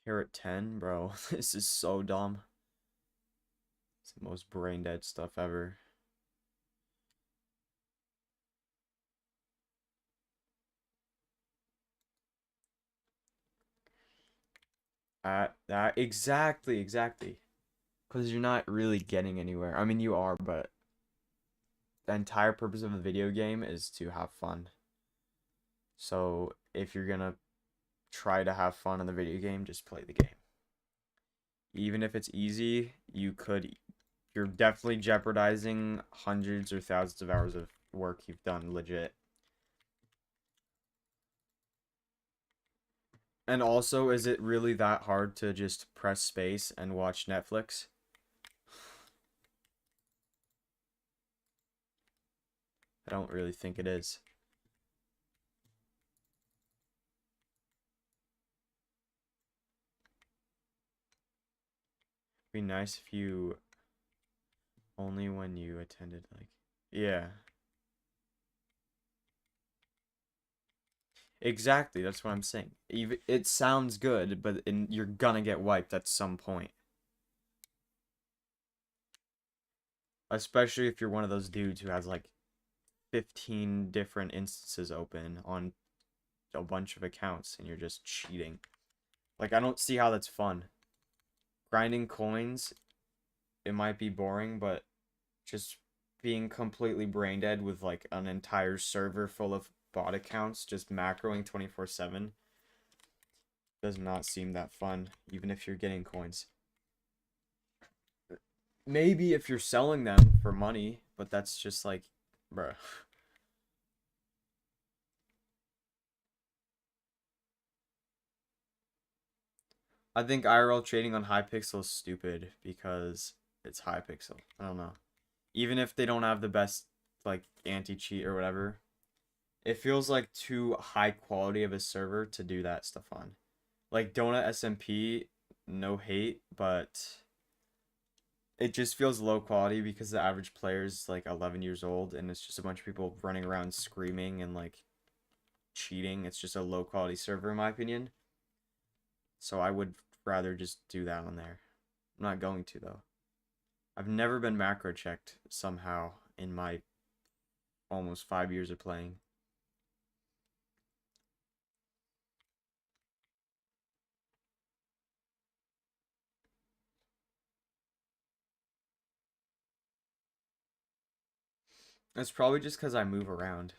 Carrot 10, bro. This is so dumb. It's the most brain dead stuff ever. That exactly. Because you're not really getting anywhere. I mean, you are, but the entire purpose of a video game is to have fun. So if you're gonna try to have fun in the video game, just play the game. Even if it's easy, you're definitely jeopardizing hundreds or thousands of hours of work you've done legit. And also, is it really that hard to just press space and watch Netflix? I don't really think it is. It'd be nice if you only when you attended like yeah. Exactly, that's what I'm saying. Even it sounds good, but you're gonna get wiped at some point. Especially if you're one of those dudes who has like 15 different instances open on a bunch of accounts and you're just cheating. Like, I don't see how that's fun. Grinding coins, it might be boring, but just being completely brain dead with like an entire server full of bot accounts just macroing 24/7 does not seem that fun, even if you're getting coins. Maybe if you're selling them for money, but that's just like, bruh. I think IRL trading on Hypixel is stupid because it's Hypixel. I don't know. Even if they don't have the best like anti-cheat or whatever, it feels like too high quality of a server to do that stuff on. Like Donut SMP, no hate, but it just feels low quality because the average player is like 11 years old and it's just a bunch of people running around screaming and like cheating. It's just a low quality server in my opinion. So I would rather just do that on there. I'm not going to, though. I've never been macro checked somehow in my almost 5 years of playing. It's probably just because I move around.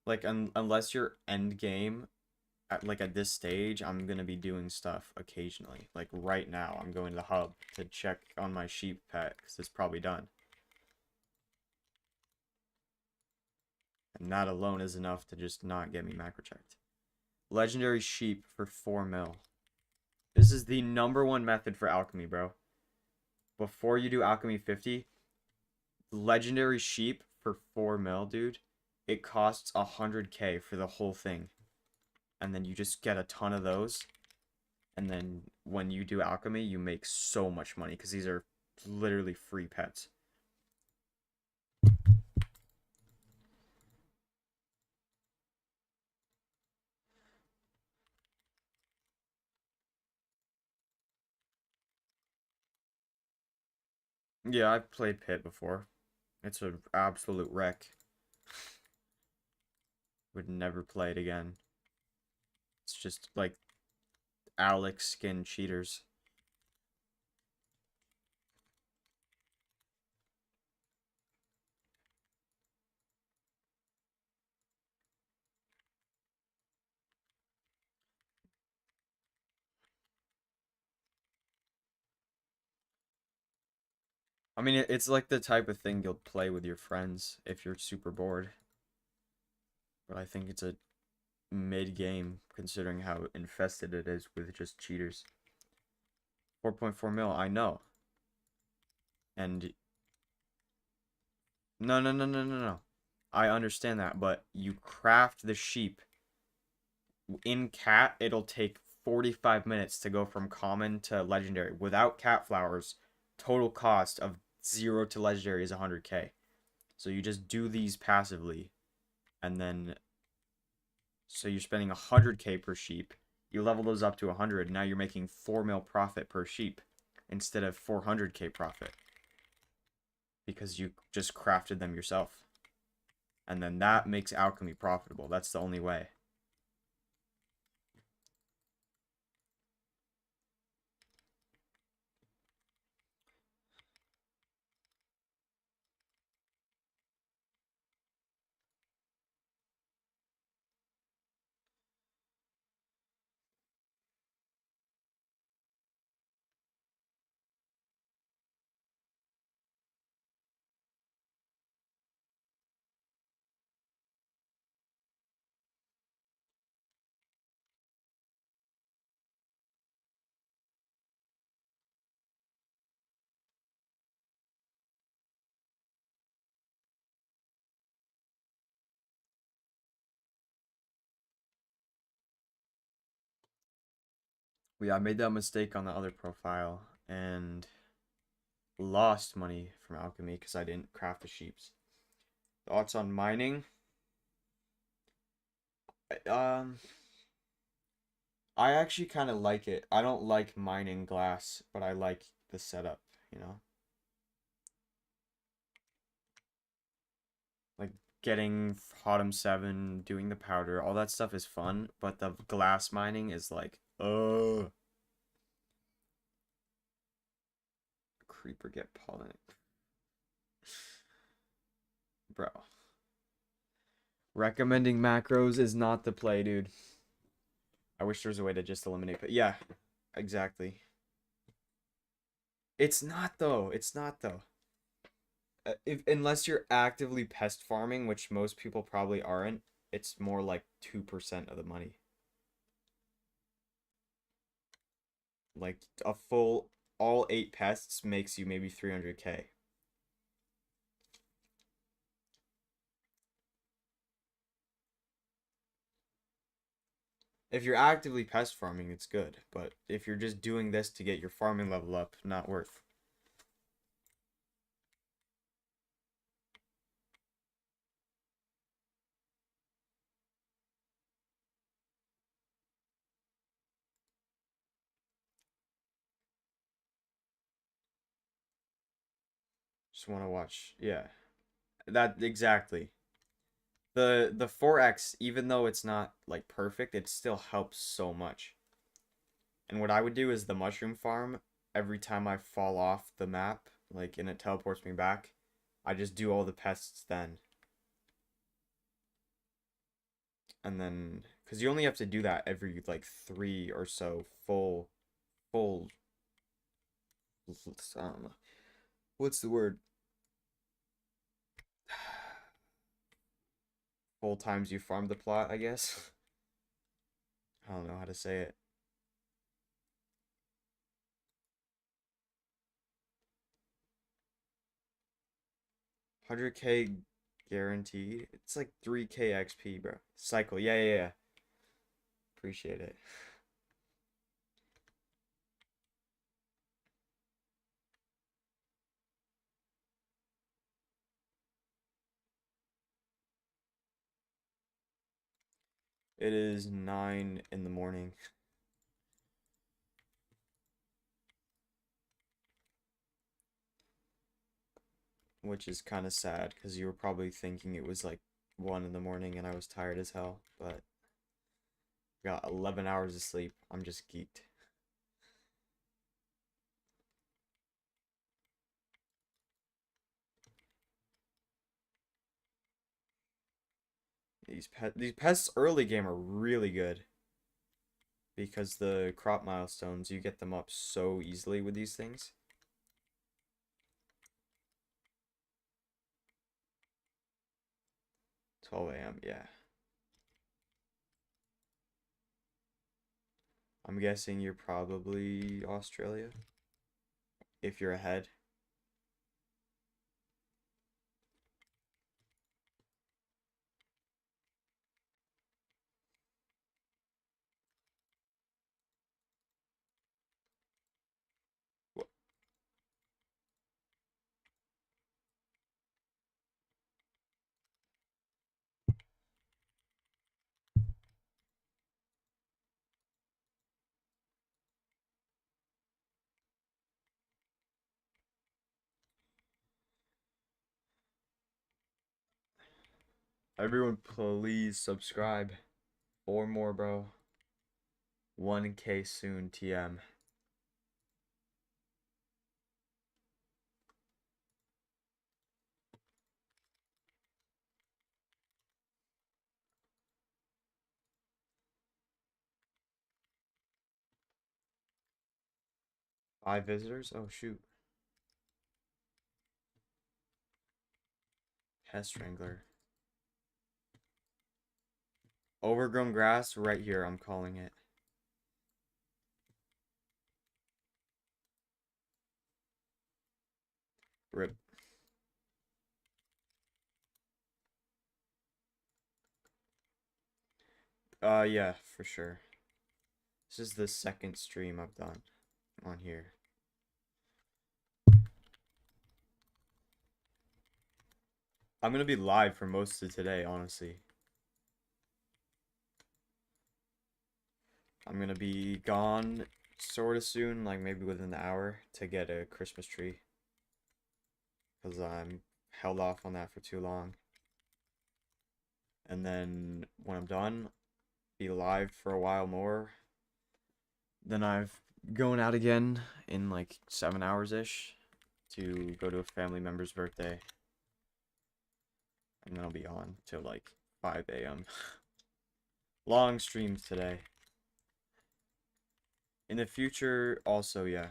Like, unless you're end game, at this stage, I'm gonna be doing stuff occasionally. Like right now, I'm going to the hub to check on my sheep pet because it's probably done. And that alone is enough to just not get me macro checked. Legendary sheep for 4 mil. This is the #1 method for alchemy, bro. Before you do alchemy 50, legendary sheep for 4 mil, dude. It costs 100k for the whole thing. And then you just get a ton of those. And then when you do alchemy, you make so much money because these are literally free pets. Yeah, I've played Pit before. It's an absolute wreck. Would never play it again. It's just like Alex skin cheaters. I mean, it's like the type of thing you'll play with your friends if you're super bored. But I think it's a mid-game considering how infested it is with just cheaters. 4.4 mil, I know. And no. I understand that, but you craft the sheep. In cat, it'll take 45 minutes to go from common to legendary. Without cat flowers, total cost of 0 to legendary is 100k. So you just do these passively, and then so you're spending 100k per sheep. You level those up to 100. Now you're making 4 mil profit per sheep instead of 400k profit because you just crafted them yourself. And then that makes alchemy profitable. That's the only way. Yeah, I made that mistake on the other profile and lost money from alchemy because I didn't craft the sheeps. Thoughts on mining? Um, I actually kind of like it. I don't like mining glass, but I like the setup, you know? Like getting Hotum 7, doing the powder, all that stuff is fun, but the glass mining is like, creeper get pollen. Bro. Recommending macros is not the play, dude. I wish there was a way to just eliminate, but yeah, exactly. It's not though. It's not though. Unless you're actively pest farming, which most people probably aren't, it's more like 2% of the money. Like a full all 8 pests makes you maybe 300k. If you're actively pest farming, it's good, but if you're just doing this to get your farming level up, not worth. Just want to watch. Yeah, that exactly. The 4x, even though it's not like perfect, it still helps so much. And what I would do is the mushroom farm. Every time I fall off the map, like and it teleports me back, I just do all the pests then. And then, because you only have to do that every like 3 or so full, I don't know. What's the word? Full times you farm the plot, I guess. I don't know how to say it. 100k guaranteed. It's like 3k XP, bro. Cycle. Yeah, yeah, yeah. Appreciate it. It is 9 in the morning. Which is kind of sad because you were probably thinking it was like 1 in the morning and I was tired as hell, but got 11 hours of sleep. I'm just geeked. These pests early game are really good because the crop milestones, you get them up so easily with these things. 12 a.m. Yeah. I'm guessing you're probably Australia if you're ahead. Everyone, please subscribe. 4 more, bro. 1k soon, TM. Five visitors? Oh, shoot. Pest Strangler. Overgrown grass right here, I'm calling it. Rip. Yeah, for sure. This is the second stream I've done on here. I'm gonna be live for most of today, honestly. I'm gonna be gone sort of soon, like maybe within an hour, to get a Christmas tree. Because I'm held off on that for too long. And then when I'm done, be live for a while more. Then I've going out again in like 7 hours-ish to go to a family member's birthday. And then I'll be on till like 5 a.m. Long streams today. In the future, also, yeah.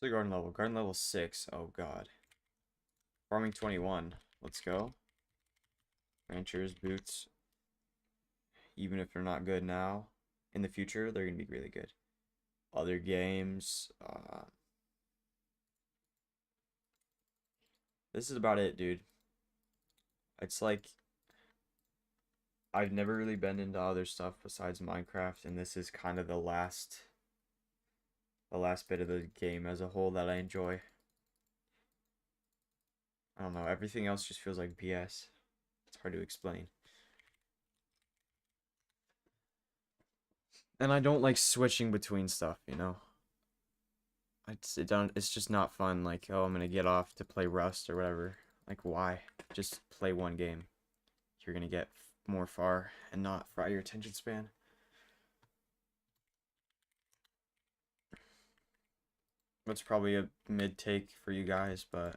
So garden level. Garden level 6. Oh god. Farming 21. Let's go. Ranchers, boots. even if they're not good now. In the future, they're gonna be really good. Other games, this is about it, dude. It's like I've never really been into other stuff besides Minecraft, and this is kind of the last bit of the game as a whole that I enjoy. I don't know, everything else just feels like BS. It's hard to explain. And I don't like switching between stuff, you know? It's just not fun, like, oh, I'm gonna get off to play Rust or whatever. Like, why? Just play one game. You're gonna get more far and not fry your attention span. That's probably a mid take for you guys, but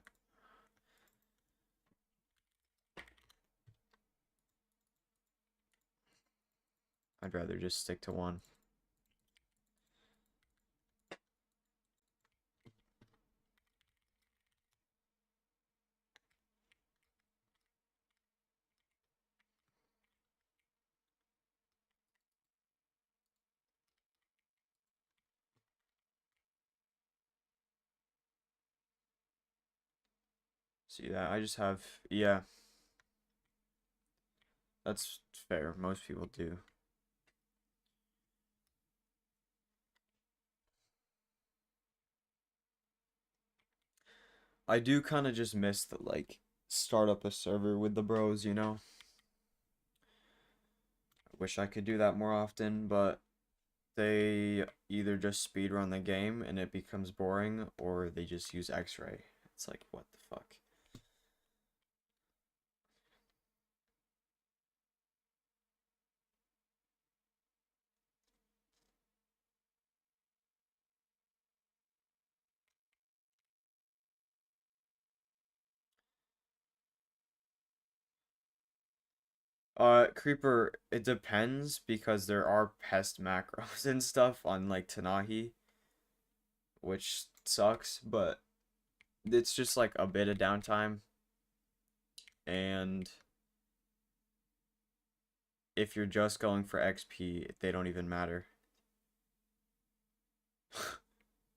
I'd rather just stick to one. See that? I just have, yeah, that's fair. Most people do. I do kind of just miss the, like, start up a server with the bros, you know? I wish I could do that more often, but they either just speedrun the game and it becomes boring, or they just use X-ray. It's like, what the fuck? Creeper, it depends because there are pest macros and stuff on like Tanahi, which sucks, but it's just like a bit of downtime. And if you're just going for XP, they don't even matter.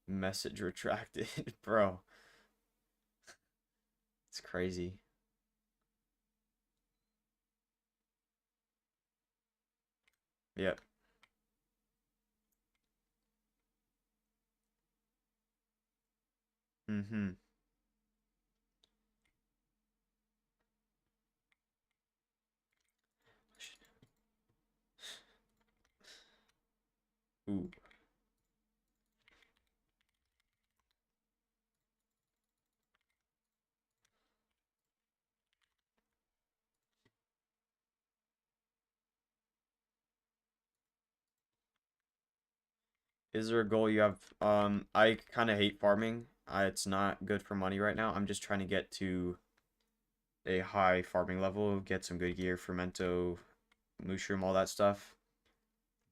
Message retracted, bro. It's crazy. Yep. Mm-hmm. Ooh. Is there a goal you have? I kind of hate farming. It's not good for money right now. I'm just trying to get to a high farming level, get some good gear, fermento, mushroom, all that stuff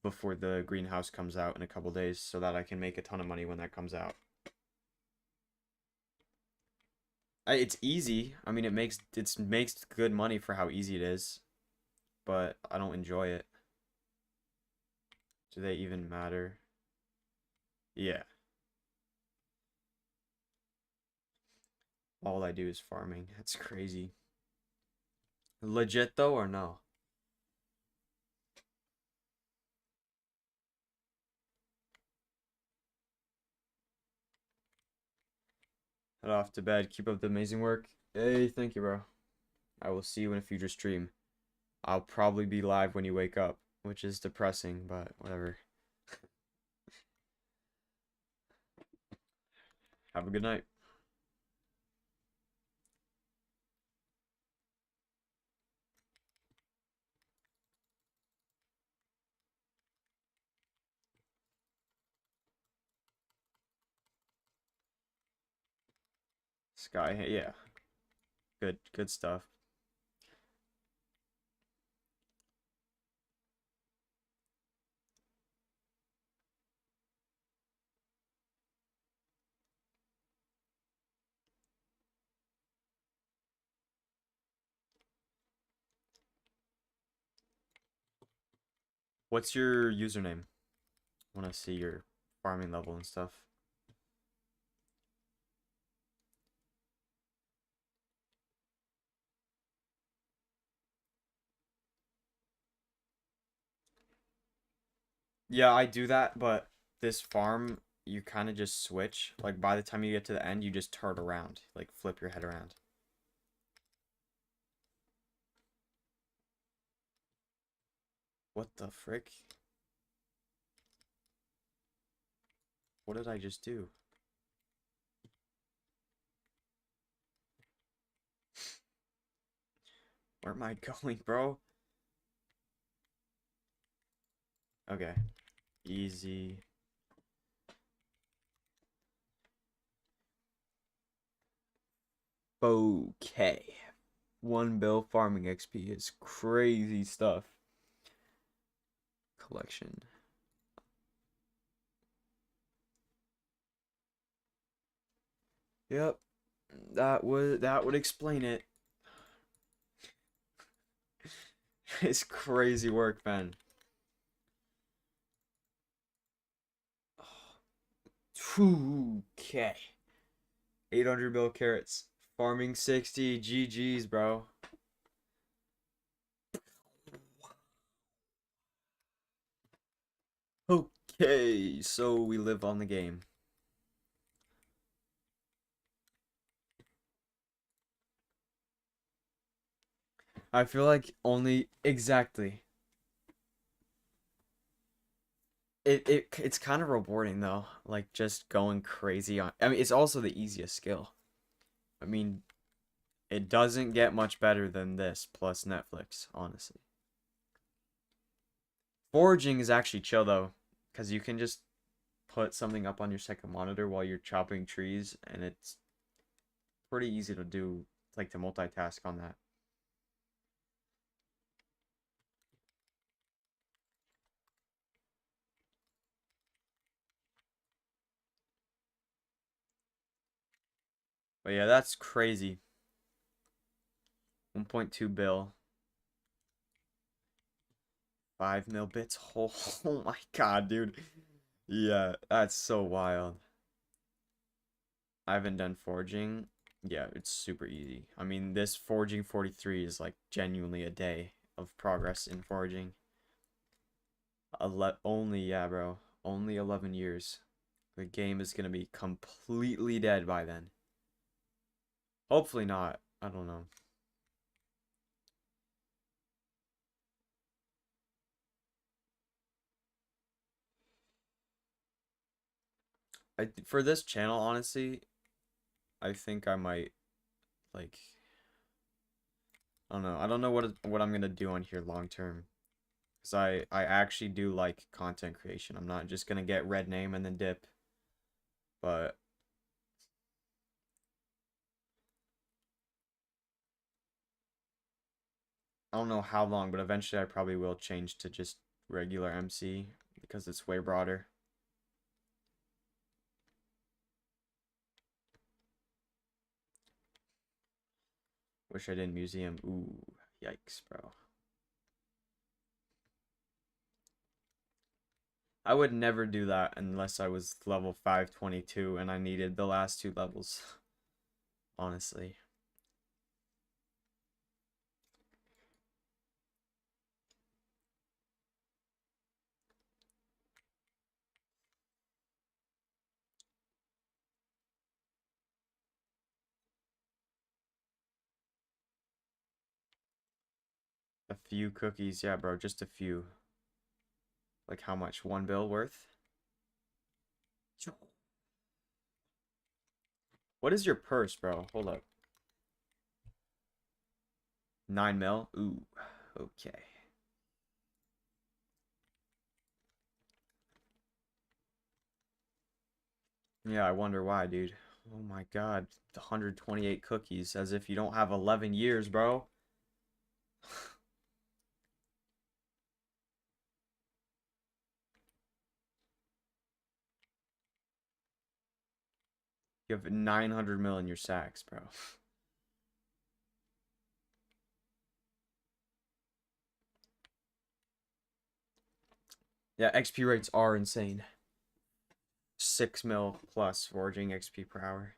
before the greenhouse comes out in a couple days so that I can make a ton of money when that comes out. It's easy. I mean, it makes good money for how easy it is, but I don't enjoy it. Do they even matter? Yeah. All I do is farming. That's crazy. Legit though or no? Head off to bed. Keep up the amazing work. Hey, thank you, bro. I will see you in a future stream. I'll probably be live when you wake up, which is depressing, but whatever. Have a good night. Sky, yeah. Good stuff. What's your username? I want to see your farming level and stuff. Yeah, I do that, but this farm, you kind of just switch. Like, by the time you get to the end, you just turn around. Like, flip your head around. What the frick? What did I just do? Where am I going, bro? Okay. Easy. Okay. 1 bill farming XP is crazy stuff. Collection. Yep. That would explain it. It's crazy work, man. 2K. 800 bill carrots. Farming 60. GG's, bro. Okay, so we live on the game. I feel like only exactly. It's kind of rewarding though, like just going crazy on. I mean, it's also the easiest skill. I mean, it doesn't get much better than this plus Netflix, honestly. Foraging is actually chill though, because you can just put something up on your second monitor while you're chopping trees, and it's pretty easy to do, like to multitask on that. But yeah, that's crazy. 1.2 bill. 5 mil bits. Oh my god, dude. Yeah, that's so wild. I haven't done foraging. Yeah, it's super easy. I mean, this foraging 43 is like genuinely a day of progress in foraging. Only, yeah, bro. Only 11 years. The game is gonna be completely dead by then. Hopefully not. I don't know. For this channel, honestly, I think I might like I don't know. I don't know what I'm gonna do on here long term. Cause I actually do like content creation. I'm not just gonna get red name and then dip. But I don't know how long, but eventually I probably will change to just regular MC because it's way broader. Wish I didn't museum. Ooh, yikes, bro. I would never do that unless I was level 522 and I needed the last 2 levels. Honestly. A few cookies, yeah, bro, just a few. Like how much? 1 bill worth? What is your purse, bro? Hold up. 9 mil? Ooh, okay. Yeah, I wonder why, dude. Oh my god, 128 cookies, as if you don't have 11 years, bro. You have 900 mil in your sacks, bro. Yeah, XP rates are insane. 6 mil plus foraging XP per hour.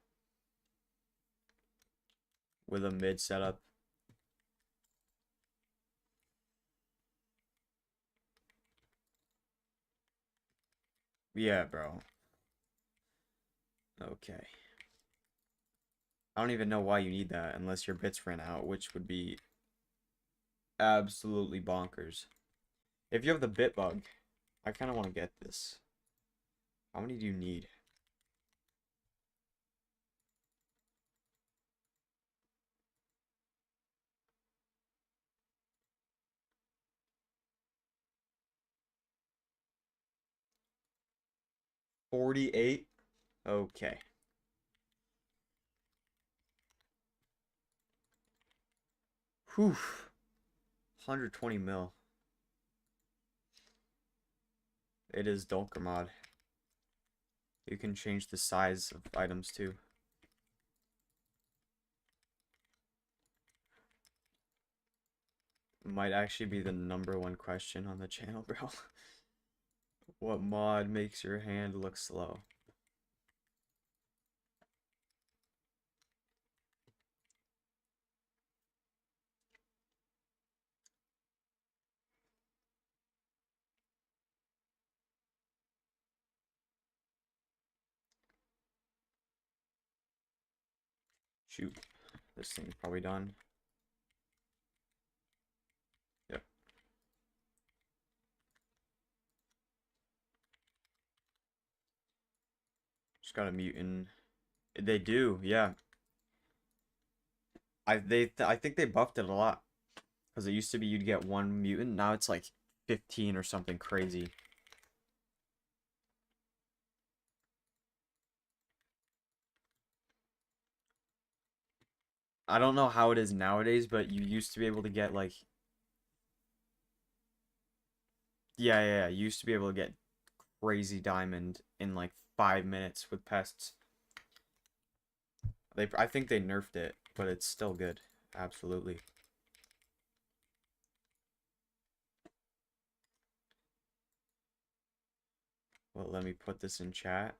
With a mid setup. Yeah, bro. Okay. I don't even know why you need that unless your bits ran out, which would be absolutely bonkers. If you have the bit bug, I kind of want to get this. How many do you need? $48? Okay. Whew. 120 mil. It is Dulker mod. You can change the size of items too. Might actually be the #1 question on the channel, bro. What mod makes your hand look slow? Shoot. This thing's probably done. Yep. Just got a mutant. They do, yeah. I think they buffed it a lot. Because it used to be you'd get 1 mutant, now it's like 15 or something crazy. I don't know how it is nowadays, but you used to be able to get like yeah, you used to be able to get crazy diamond in like 5 minutes with pests. I think they nerfed it, but it's still good. Absolutely. Well, let me put this in chat.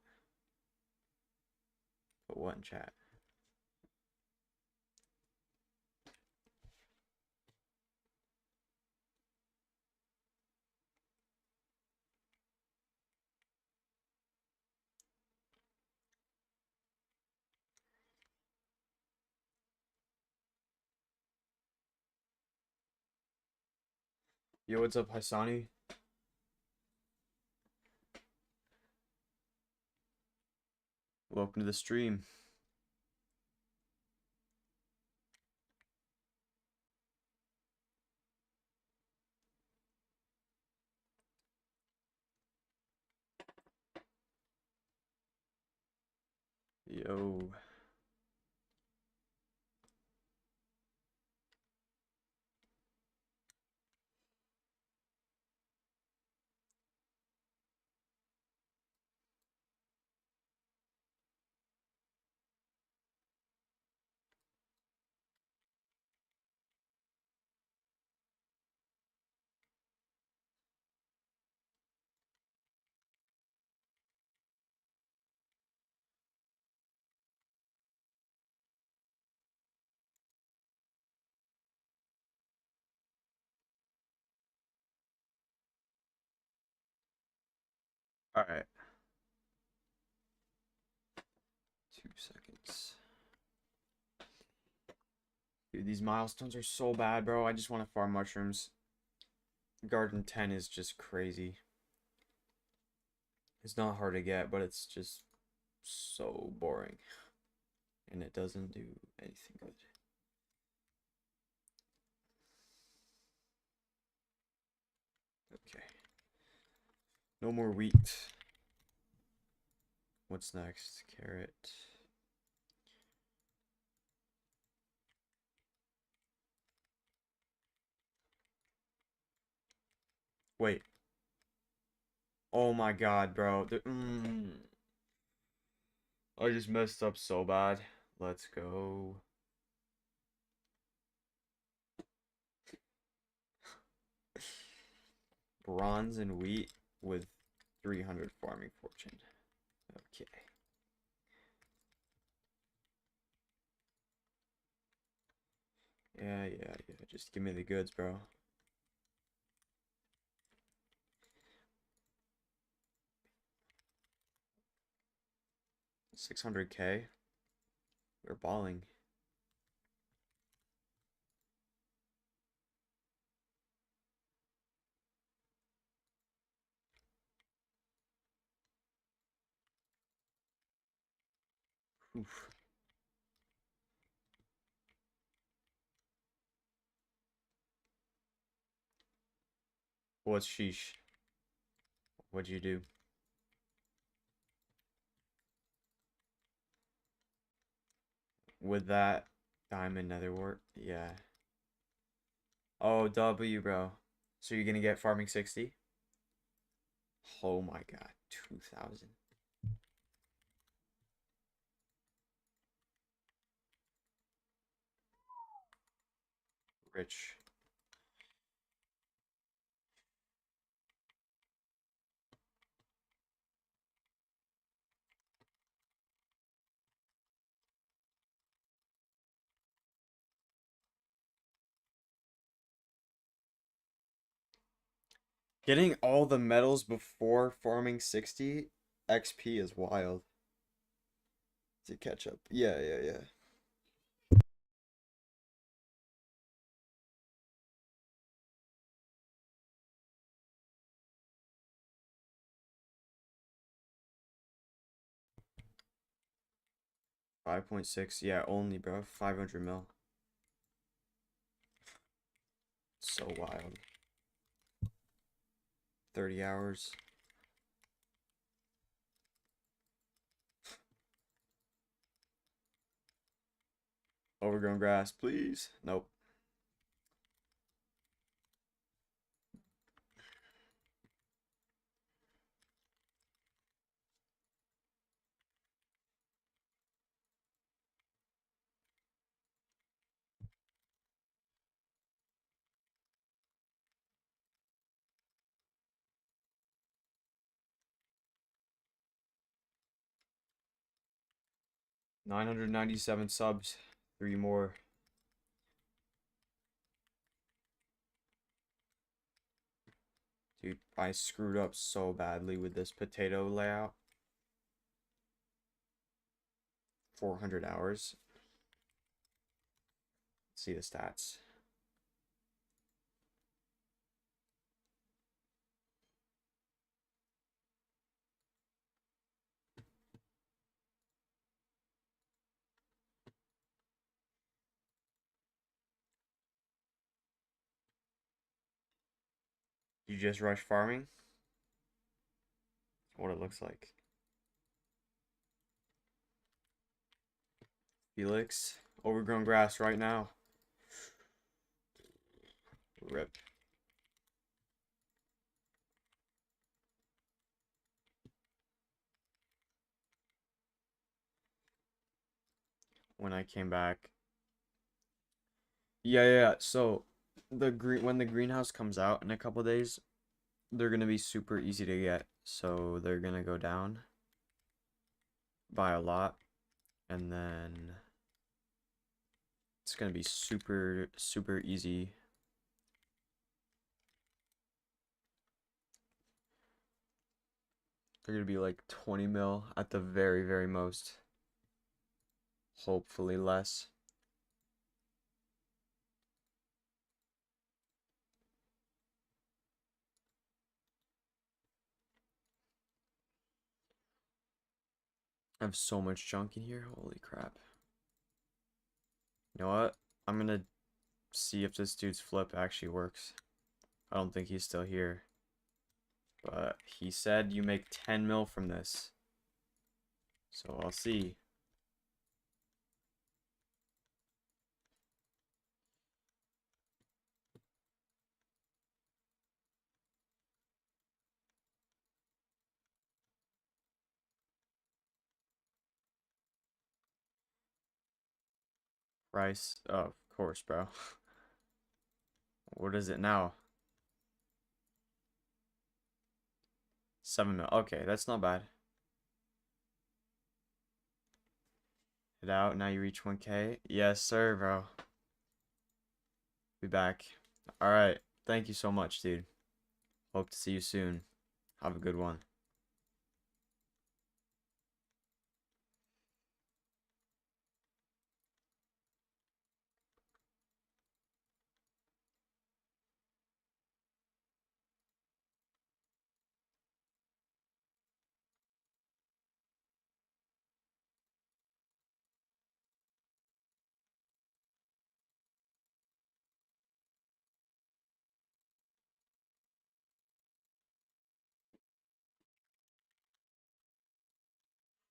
Put what in chat? Yo, what's up, Hassani? Welcome to the stream. Yo. All right. 2 seconds. Dude, these milestones are so bad, bro. I just want to farm mushrooms. Garden 10 is just crazy. It's not hard to get, but it's just so boring. And it doesn't do anything good. Okay. No more wheat. What's next? Carrot. Wait. Oh my god, bro. I just messed up so bad. Let's go. Bronze and wheat. with 300 farming fortune. Okay. Yeah. Just give me the goods, bro. 600K. We're balling. Oof. What's sheesh? What'd you do? With that diamond nether wart? Yeah. Oh, W, bro. So you're gonna get farming 60? Oh my god, 2,000. Rich. Getting all the medals before farming 60 XP is wild. To catch up. Yeah. 5.6. Yeah, only, bro. 500 mil. So wild. 30 hours. Overgrown grass, please. Nope. $997 subs. 3 more. Dude, I screwed up so badly with this potato layout. 400 hours. Let's see the stats. You just rush farming? What it looks like. Felix, overgrown grass right now. Rip. When I came back. Yeah. So when the greenhouse comes out in a couple days, they're gonna be super easy to get. So they're gonna go down by a lot, and then it's gonna be super easy. They're gonna be like 20 mil at the very most. Hopefully less. I have so much junk in here. Holy crap. You know what? I'm gonna see if this dude's flip actually works. I don't think he's still here. But he said you make 10 mil from this. So I'll see. Price. Oh, of course, bro. What is it now? 7 mil. Okay, that's not bad. Hit out. Now you reach 1K. Yes, sir, bro. Be back. All right. Thank you so much, dude. Hope to see you soon. Have a good one.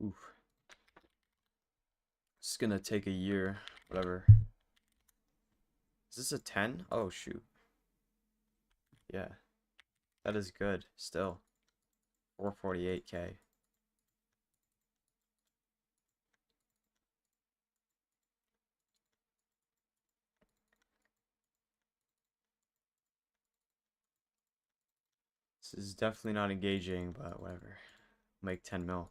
Oof. It's gonna take a year. Whatever. Is this a 10? Oh, shoot. Yeah. That is good. Still. 448K. This is definitely not engaging, but whatever. Make 10 mil.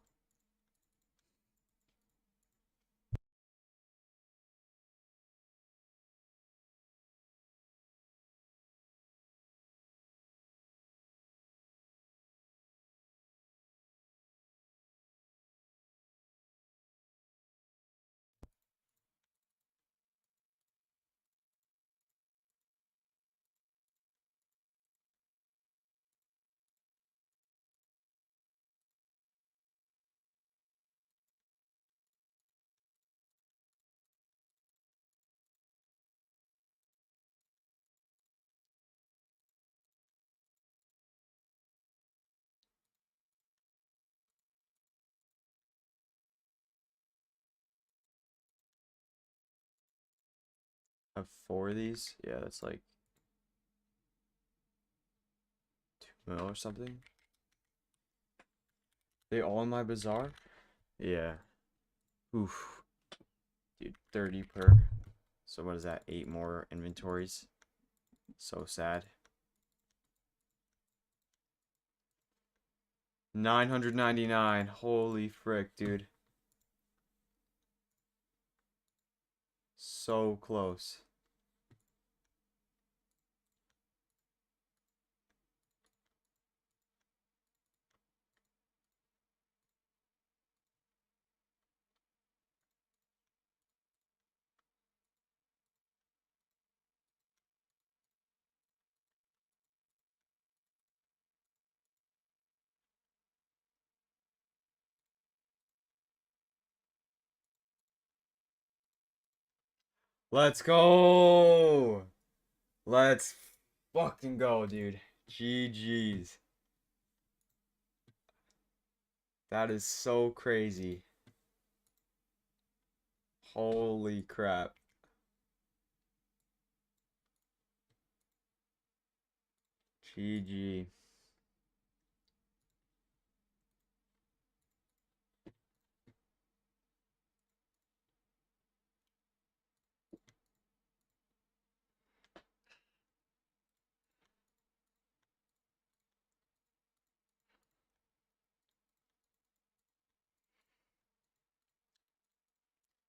I have 4 of these. Yeah, that's like 2 mil or something. They all in my bazaar? Yeah. Oof. Dude, 30 per. So what is that? 8 more inventories. So sad. 999. Holy frick, dude. So close. Let's go! Let's fucking go, dude. GG's. That is so crazy. Holy crap. GG.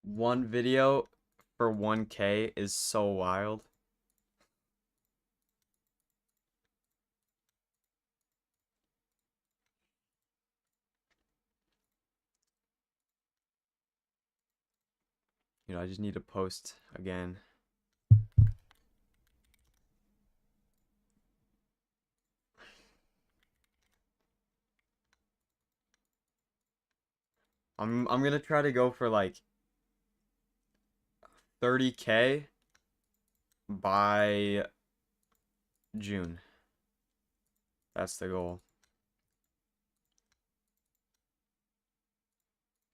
One video for 1K is so wild. You know, I just need to post again. I'm gonna try to go for like 30K by June. That's the goal.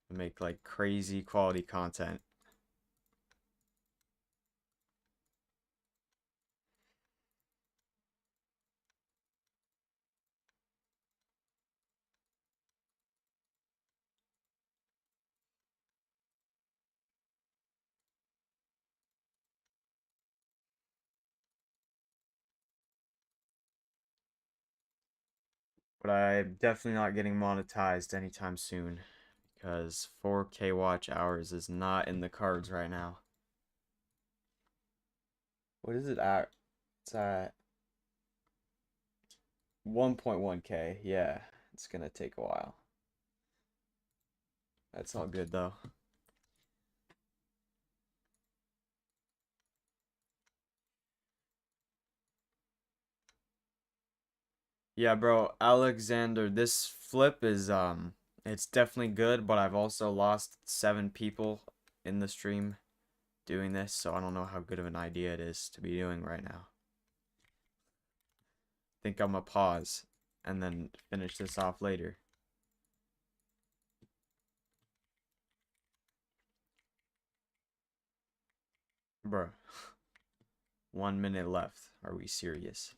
Make like crazy quality content. But I'm definitely not getting monetized anytime soon because 4K watch hours is not in the cards right now. What is it at? It's at 1.1K. Yeah, it's gonna take a while. That's all good though. Yeah, bro, Alexander, this flip is it's definitely good, but I've also lost 7 people in the stream doing this, so I don't know how good of an idea it is to be doing right now. Think I'm gonna pause and then finish this off later. Bro, 1 minute left. Are we serious?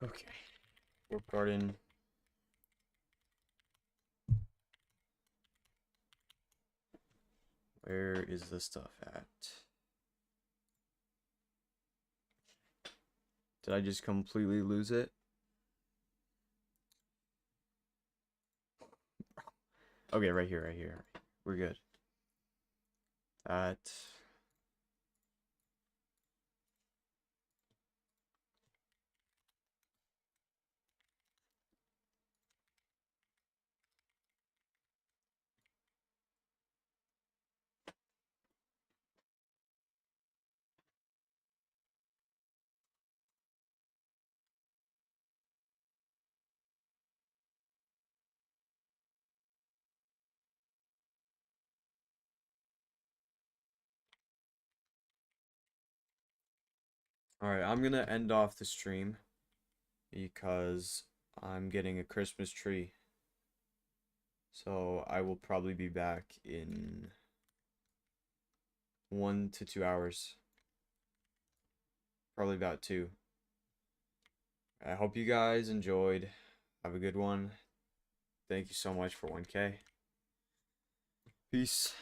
Okay. Recording. Where is the stuff at? Did I just completely lose it? Okay, right here, right here. We're good. That. Alright, I'm gonna end off the stream because I'm getting a Christmas tree. So I will probably be back in 1 to 2 hours. Probably about 2. I hope you guys enjoyed. Have a good one. Thank you so much for 1K. Peace.